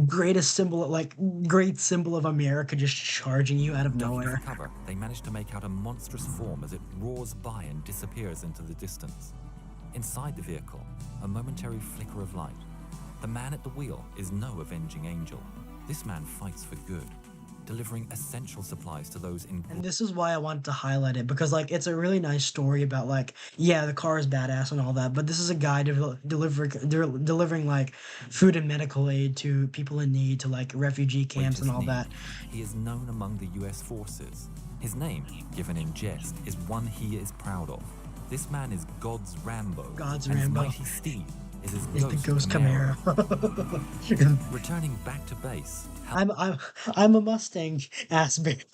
greatest symbol, like great symbol of America, just charging you out of Ducking nowhere. for cover, they manage to make out a monstrous form as it roars by and disappears into the distance. Inside the vehicle, a momentary flicker of light. The man at the wheel is no avenging angel. This man fights for good, delivering essential supplies to those in. And this is why I wanted to highlight it, because like it's a really nice story about like, yeah, the car is badass and all that, but this is a guy delivering like food and medical aid to people in need, to like refugee camps and all that. He is known among the US forces. His name, given in jest, is one he is proud of. This man is God's Rambo. God's and Rambo. His mighty steed is his The Ghost Camaro. Returning back to base, I'm a Mustang ass bitch.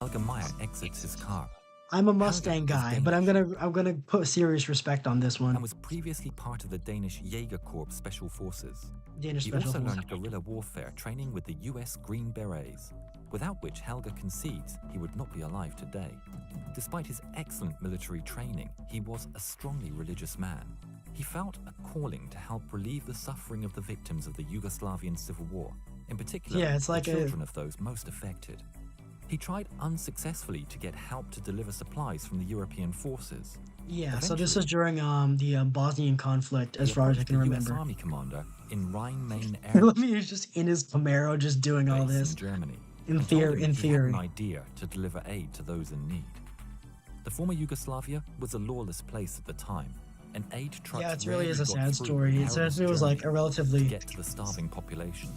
Helga Meyer exits his car. I'm a Mustang guy, but I'm gonna put serious respect on this one. And was previously part of the Danish Jägerkorps Special Forces. Danish He Special also Forces. learned guerrilla warfare training with the US Green Berets, without which Helga concedes he would not be alive today. Despite his excellent military training, he was a strongly religious man. He felt a calling to help relieve the suffering of the victims of the Yugoslavian civil war, in particular Yeah, it's like the children of those most affected. He tried unsuccessfully to get help to deliver supplies from the European forces. Yeah, so this is during the Bosnian conflict, as far as I can the remember. US Army commander in Rhine-Main Air Let me just in his Camaro, just doing all Base this. in Germany. In and told theory, him in he had theory. an idea to deliver aid to those in need. The former Yugoslavia was a lawless place at the time, and aid trucks Yeah, it really is a rarely got sad through story. the It perilous feels like a journey relatively. to get to the starving population.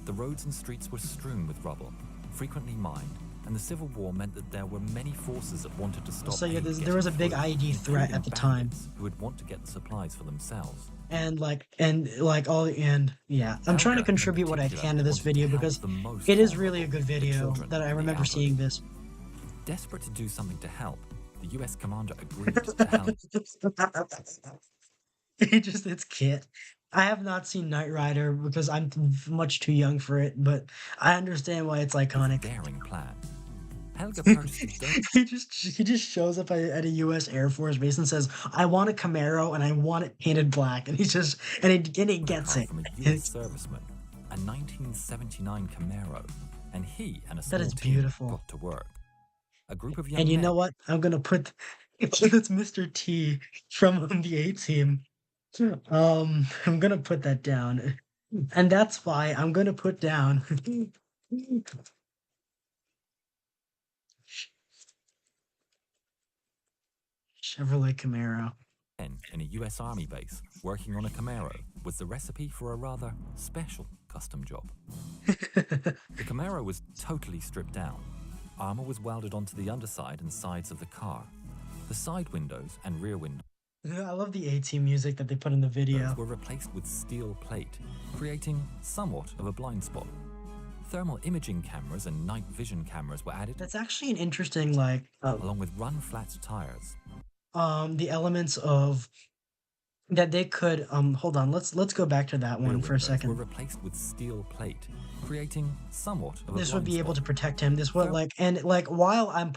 The roads and streets were strewn with rubble, frequently mined, and the civil war meant that there were many forces that wanted to stop. So yeah, aid there was a getting big through, IED threat at the including time. bandits who would want to get the supplies for themselves. And yeah, I'm trying to Helga, in contribute what I particular, can to this wanted video help because the most it is really a vulnerable, good the video children that I and the remember elderly. seeing this. Desperate to do something to help, the US commander agreed to help. It's Kit. I have not seen Knight Rider because I'm much too young for it, but I understand why it's With a iconic. daring plan. Helga purchased a He just shows up at a U.S. Air Force base and says, "I want a Camaro and I want it painted black," and he gets car it. from a US serviceman, a 1979 Camaro, and he and a small is team beautiful. got to work. A group of young And you men know what? I'm gonna put it's Mr. T from the A Team. I'm gonna put that down, and that's why I'm gonna put down. Chevrolet Camaro. in a US Army base working on a Camaro was the recipe for a rather special custom job. The Camaro was totally stripped down. Armor was welded onto the underside and sides of the car. The side windows and rear windows I love the A-Team music that they put in the video. were replaced with steel plate, creating somewhat of a blind spot. Thermal imaging cameras and night vision cameras were added, That's actually an interesting, like, along with run-flat tires. the elements of that they could. Hold on, let's go back to that Rear one for a windows were second. replaced with steel plate, creating somewhat of a This would blind be able to spot. protect him. This would Fair- like, and like while I'm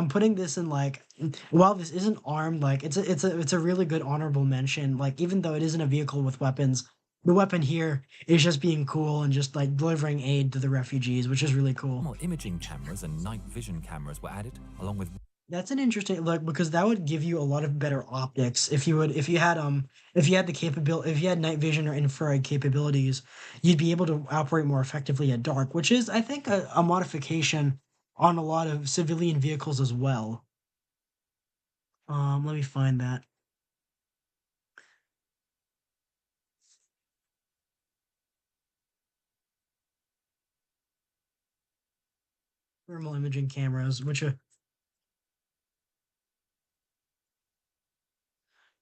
putting this in like, while this isn't armed, like it's a really good honorable mention. Like even though it isn't a vehicle with weapons, the weapon here is just being cool and just like delivering aid to the refugees, which is really cool. Thermal imaging cameras and night vision cameras were added, along with That's an interesting like because that would give you a lot of better optics if you had the capability, if you had night vision or infrared capabilities, you'd be able to operate more effectively at dark, which is I think a modification on a lot of civilian vehicles as well. Let me find that. Thermal imaging cameras, which are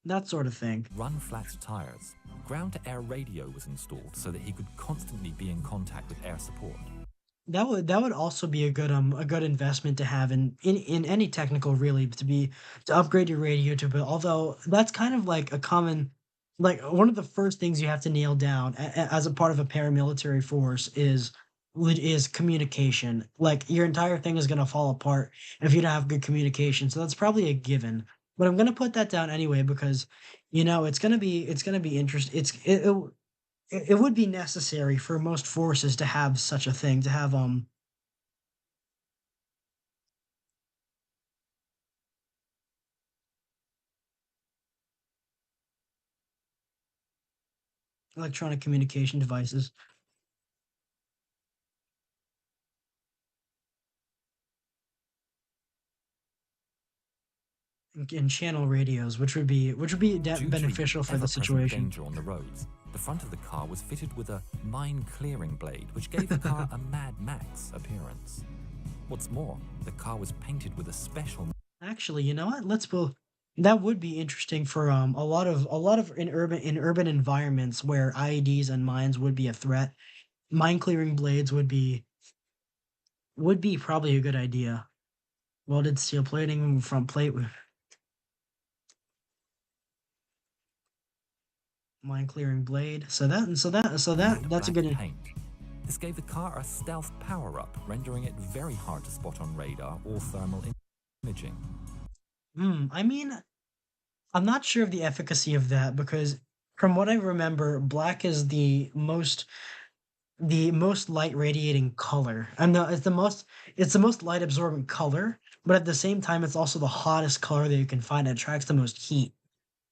that sort of thing. run-flat tires. Ground-to-air radio was installed so that he could constantly be in contact with air support. That would also be a good investment to have in any technical really to upgrade your radio to, but although that's kind of like a common like one of the first things you have to nail down as a part of a paramilitary force is communication. Like your entire thing is going to fall apart if you don't have good communication. So that's probably a given. But I'm going to put that down anyway because it's going to be interesting. It would be necessary for most forces to have such a thing, to have electronic communication devices and channel radios, which would be Due to the beneficial for the ever-present situation. danger on the roads, the front of the car was fitted with a mine-clearing blade, which gave the car a Mad Max appearance. What's more, the car was painted with a special Actually, you know what? That would be interesting for a lot of in urban environments where IEDs and mines would be a threat. Mine clearing blades would be probably a good idea. Welded steel plating front plate with mine clearing blade. That's a black good. paint. This gave the car a stealth power-up, rendering it very hard to spot on radar or thermal imaging. I mean, I'm not sure of the efficacy of that because from what I remember, black is the most light radiating color. And it's the most light absorbent color, but at the same time it's also the hottest color that you can find. It attracts the most heat.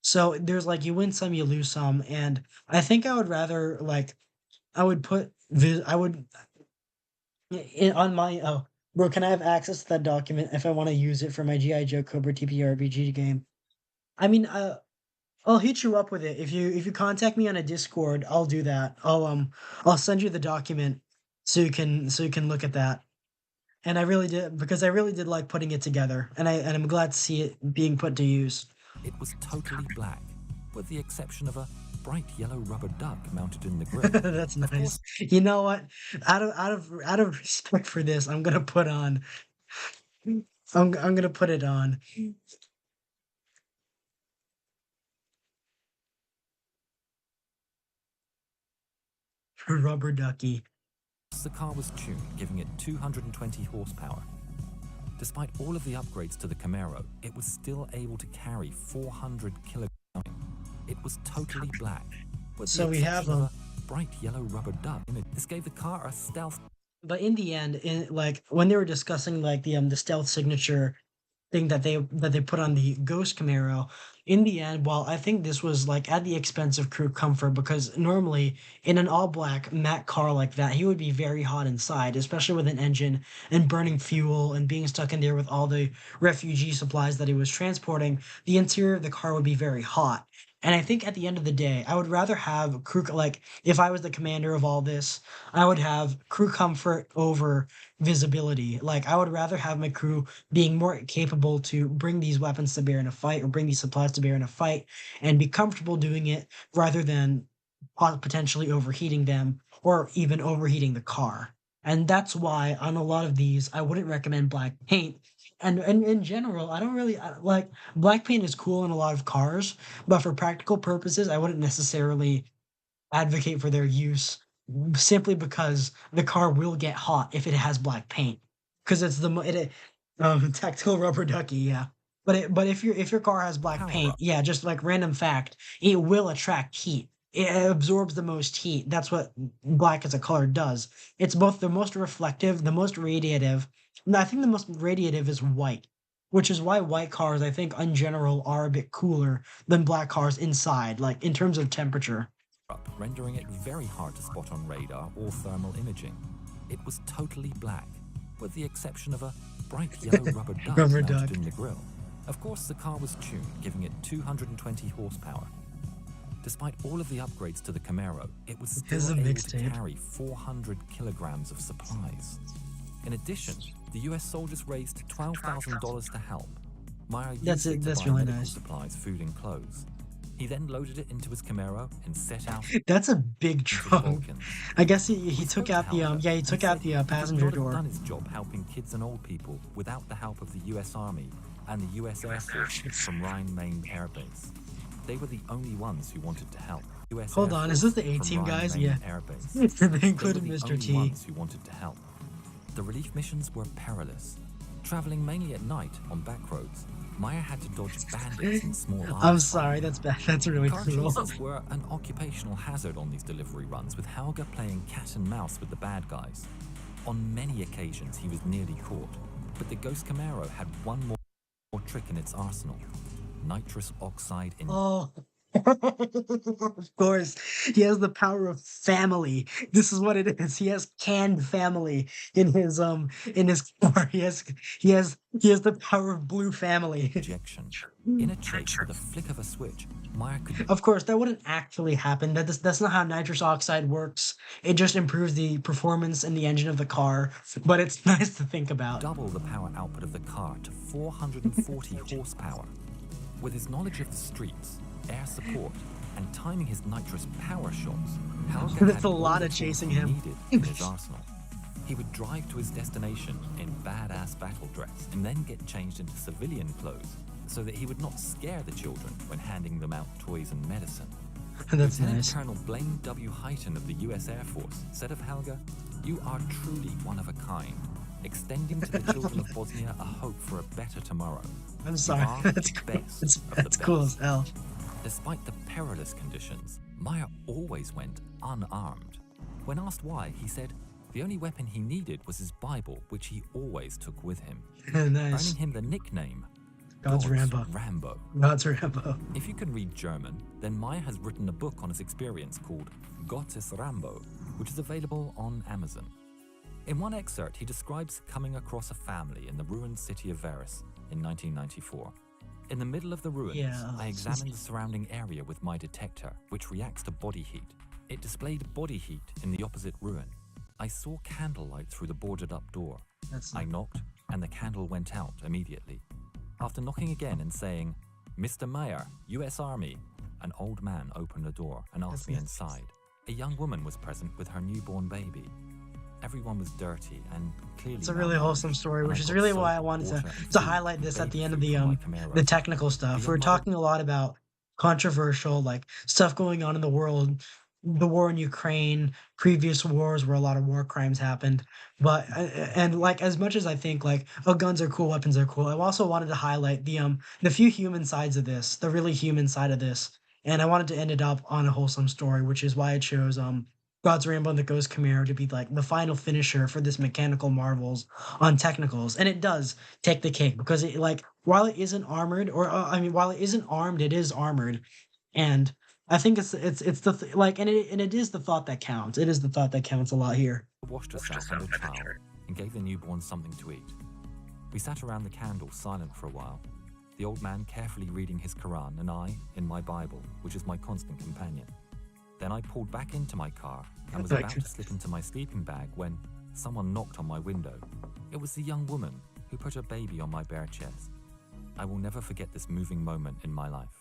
So there's like you win some, you lose some, and I think I would rather like I would put I would on my bro, can I have access to that document if I want to use it for my GI Joe Cobra TPRPG game? I mean, I'll hit you up with it. If you contact me on a Discord, I'll do that. I'll send you the document so you can look at that. And I really did like putting it together, and I'm glad to see it being put to use. It was totally black, with the exception of a bright yellow rubber duck mounted in the grille. That's Of nice. course, You know what? Out of respect for this, I'm gonna put it on rubber ducky. the car was tuned, giving it 220 horsepower. Despite all of the upgrades to the Camaro, it was still able to carry 400 kilograms. It was totally black, with the So we have exception of a bright yellow rubber duck image. This gave the car a stealth. but in the end, like when they were discussing like the stealth signature thing that they put on the Ghost Camaro. In the end, while I think this was like at the expense of crew comfort, because normally in an all black matte car like that, he would be very hot inside, especially with an engine and burning fuel and being stuck in there with all the refugee supplies that he was transporting. The interior of the car would be very hot. And I think at the end of the day, I would rather have crew like if I was the commander of all this, I would have crew comfort over visibility. Like I would rather have my crew being more capable to bring these weapons to bear in a fight or bring these supplies to bear in a fight and be comfortable doing it rather than potentially overheating them or even overheating the car. And that's why on a lot of these, I wouldn't recommend black paint. And in general, I don't really like black paint is cool in a lot of cars, but for practical purposes, I wouldn't necessarily advocate for their use simply because the car will get hot if it has black paint because it's tactile rubber ducky, yeah. But if your car has black Power paint, up. yeah, just like random fact, it will attract heat. It absorbs the most heat. That's what black as a color does. It's both the most reflective, the most radiative. No, I think the most radiative is white, which is why white cars, I think, in general, are a bit cooler than black cars inside, like in terms of temperature. Up, rendering it very hard to spot on radar or thermal imaging. It was totally black, with the exception of a bright yellow rubber duck Rubber mounted duck. in the grille. Of course, the car was tuned, giving it 220 horsepower. Despite all of the upgrades to the Camaro, it was There's still a able to mixtape. carry 400 kilograms of supplies. In addition, the US soldiers raised $12,000 to help. Meyer used That's it it. to That's buy really medical nice. supplies, food, and clothes. He then loaded it into his Camaro and set out That's a big into the trunk. Balkans. I guess he took spoke out to the Halbert yeah, he and took said out the he could passenger not have door. done his job helping kids and old people without the help of the US Army and the US Air Force from Rhine Main Air Base. They were the only ones who wanted to help. US Air Hold on, is Force this the from A-Team Ryan guys? Main Yeah. Air Base. They They included were the Mr. only T. ones who wanted to help. The relief missions were perilous. Traveling mainly at night on back roads, Meyer had to dodge bandits and small I'm arms. sorry, that's bad. That's really Car cruel. chases were an occupational hazard on these delivery runs, with Helga playing cat and mouse with the bad guys. On many occasions, he was nearly caught, but the Ghost Camaro had one more trick in its arsenal: nitrous oxide in. Oh, of course. He has the power of family. This is what it is. He has canned family in his car. He has the power of blue family. Injection. In a chase with a flick of a switch, Meyer could. Of course, that wouldn't actually happen. That's not how nitrous oxide works. It just improves the performance in the engine of the car, but it's nice to think about. Double the power output of the car to 440 horsepower. With his knowledge of the streets, air support, and timing his nitrous power shots, Helga That's had a all lot the of tools chasing he him. needed in his arsenal. He would drive to his destination in badass battle dress and then get changed into civilian clothes so that he would not scare the children when handing them out toys and medicine. That's Lieutenant nice. Colonel Blaine W. Hyten of the US Air Force said of Helga, "You are truly one of a kind, extending to the children of Bosnia a hope for a better tomorrow. I'm You sorry. are That's the cool. best That's, of the that's cool as best." hell. Despite the perilous conditions, Meyer always went unarmed. When asked why, he said the only weapon he needed was his Bible, which he always took with him, Nice. earning him the nickname God's Rambo. Rambo. God's Rambo. If you can read German, then Meyer has written a book on his experience called Gott ist Rambo, which is available on Amazon. In one excerpt, he describes coming across a family in the ruined city of Varus in 1994. In the middle of the ruins, Yeah. I examined the surrounding area with my detector, which reacts to body heat. It displayed body heat in the opposite ruin. I saw candlelight through the boarded-up door. That's I knocked, and the candle went out immediately. After knocking again and saying, "Mr. Meyer, U.S. Army," an old man opened the door and asked me inside. A young woman was present with her newborn baby. Everyone was dirty and clearly. It's a really wholesome story, and which I is got really soap, why I wanted water, and to food highlight this at baby the end of food from my Camaro. the technical stuff. The We're young talking a lot about controversial like stuff going on in the world, the war in Ukraine, previous wars where a lot of war crimes happened. But and like as much as I think like oh guns are cool, weapons are cool, I also wanted to highlight the few human sides of this, the really human side of this. And I wanted to end it up on a wholesome story, which is why I chose God's Rambo and the Ghost Camaro to be like the final finisher for this mechanical marvels on technicals. And it does take the cake because it like while it isn't armored or while it isn't armed, it is armored. And I think it's like and it is the thought that counts. It is the thought that counts a lot here. Washed herself and a child and gave the newborn something to eat. We sat around the candle silent for a while, the old man carefully reading his Quran and I in my Bible, which is my constant companion. Then I pulled back into my car and was about to slip into my sleeping bag when someone knocked on my window. It was the young woman who put her baby on my bare chest. I will never forget this moving moment in my life.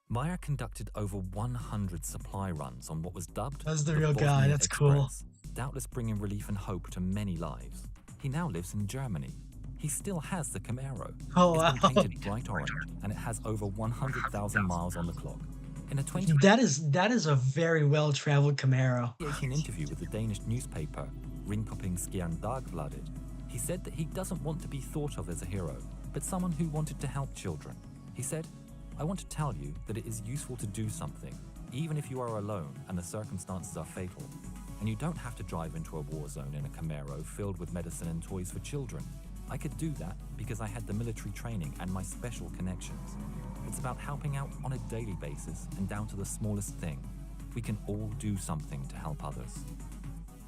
Meyer conducted over 100 supply runs on what was dubbed That's the real guy. Bosnia That's cool. Express, doubtless bringing relief and hope to many lives. He now lives in Germany. He still has the Camaro. Oh, It's been wow. painted bright orange, and it has over 100,000 miles on the clock. In a 2018 That is a very well traveled Camaro. interview with the Danish newspaper Ringkøbing Dagbladet, he said that he doesn't want to be thought of as a hero, but someone who wanted to help children. He said, "I want to tell you that it is useful to do something, even if you are alone and the circumstances are fatal. And you don't have to drive into a war zone in a Camaro filled with medicine and toys for children. I could do that because I had the military training and my special connections. It's about helping out on a daily basis and down to the smallest thing. We can all do something to help others."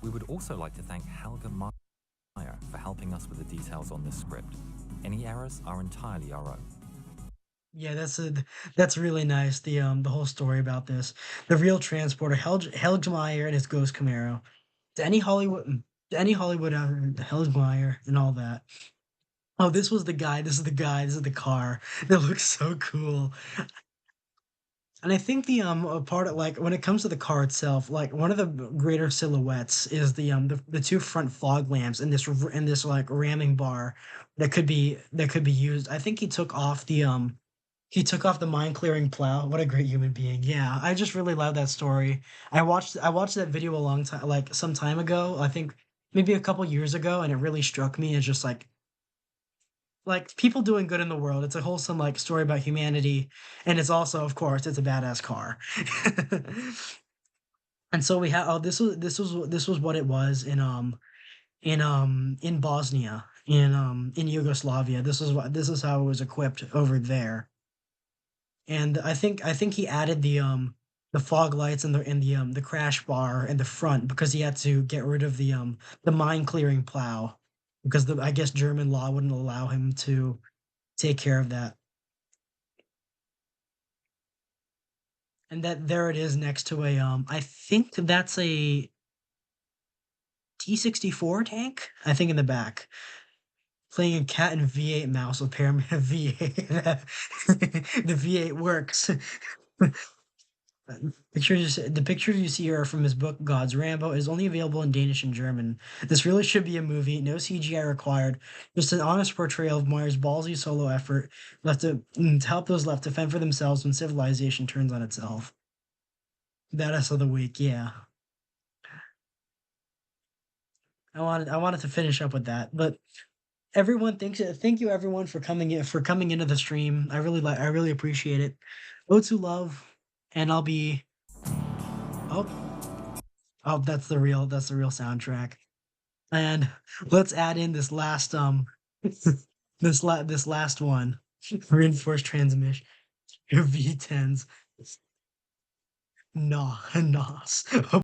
We would also like to thank Helga Meyer for helping us with the details on this script. Any errors are entirely our own. Yeah, that's really nice. The whole story about this, the real transporter, Helgmeyer and his Ghost Camaro. To any Hollywood Helgmeyer and all that. Oh, this was the guy. This is the guy. This is the car. That looks so cool. And I think a part of like when it comes to the car itself, like one of the greater silhouettes is the two front fog lamps in this like ramming bar that could be used. I think he took off He took off the mind clearing plow. What a great human being. Yeah, I just really love that story. I watched that video a long time, like some time ago. I think maybe a couple years ago, and it really struck me as just like people doing good in the world. It's a wholesome like story about humanity, and it's also, of course, it's a badass car. And so we have this was what it was in Bosnia, in Yugoslavia. This is how it was equipped over there. And I think he added the fog lights and the crash bar in the front because he had to get rid of the mine clearing plow because the I guess German law wouldn't allow him to take care of that. And that there it is next to a I think that's a T-64 tank, I think in the back. Playing a cat and V8 mouse with Paramount V8. The V8 works. The pictures you see here are from his book God's Rambo. It is only available in Danish and German. This really should be a movie. No CGI required. Just an honest portrayal of Meyer's ballsy solo effort to help those left to fend for themselves when civilization turns on itself. Badass of the week, yeah. I wanted to finish up with that, but everyone thank you everyone for coming into the stream. I really appreciate it. O2 love, and I'll be oh oh that's the real soundtrack. And let's add in this last this last one. Reinforced transmission. V10s. Nos.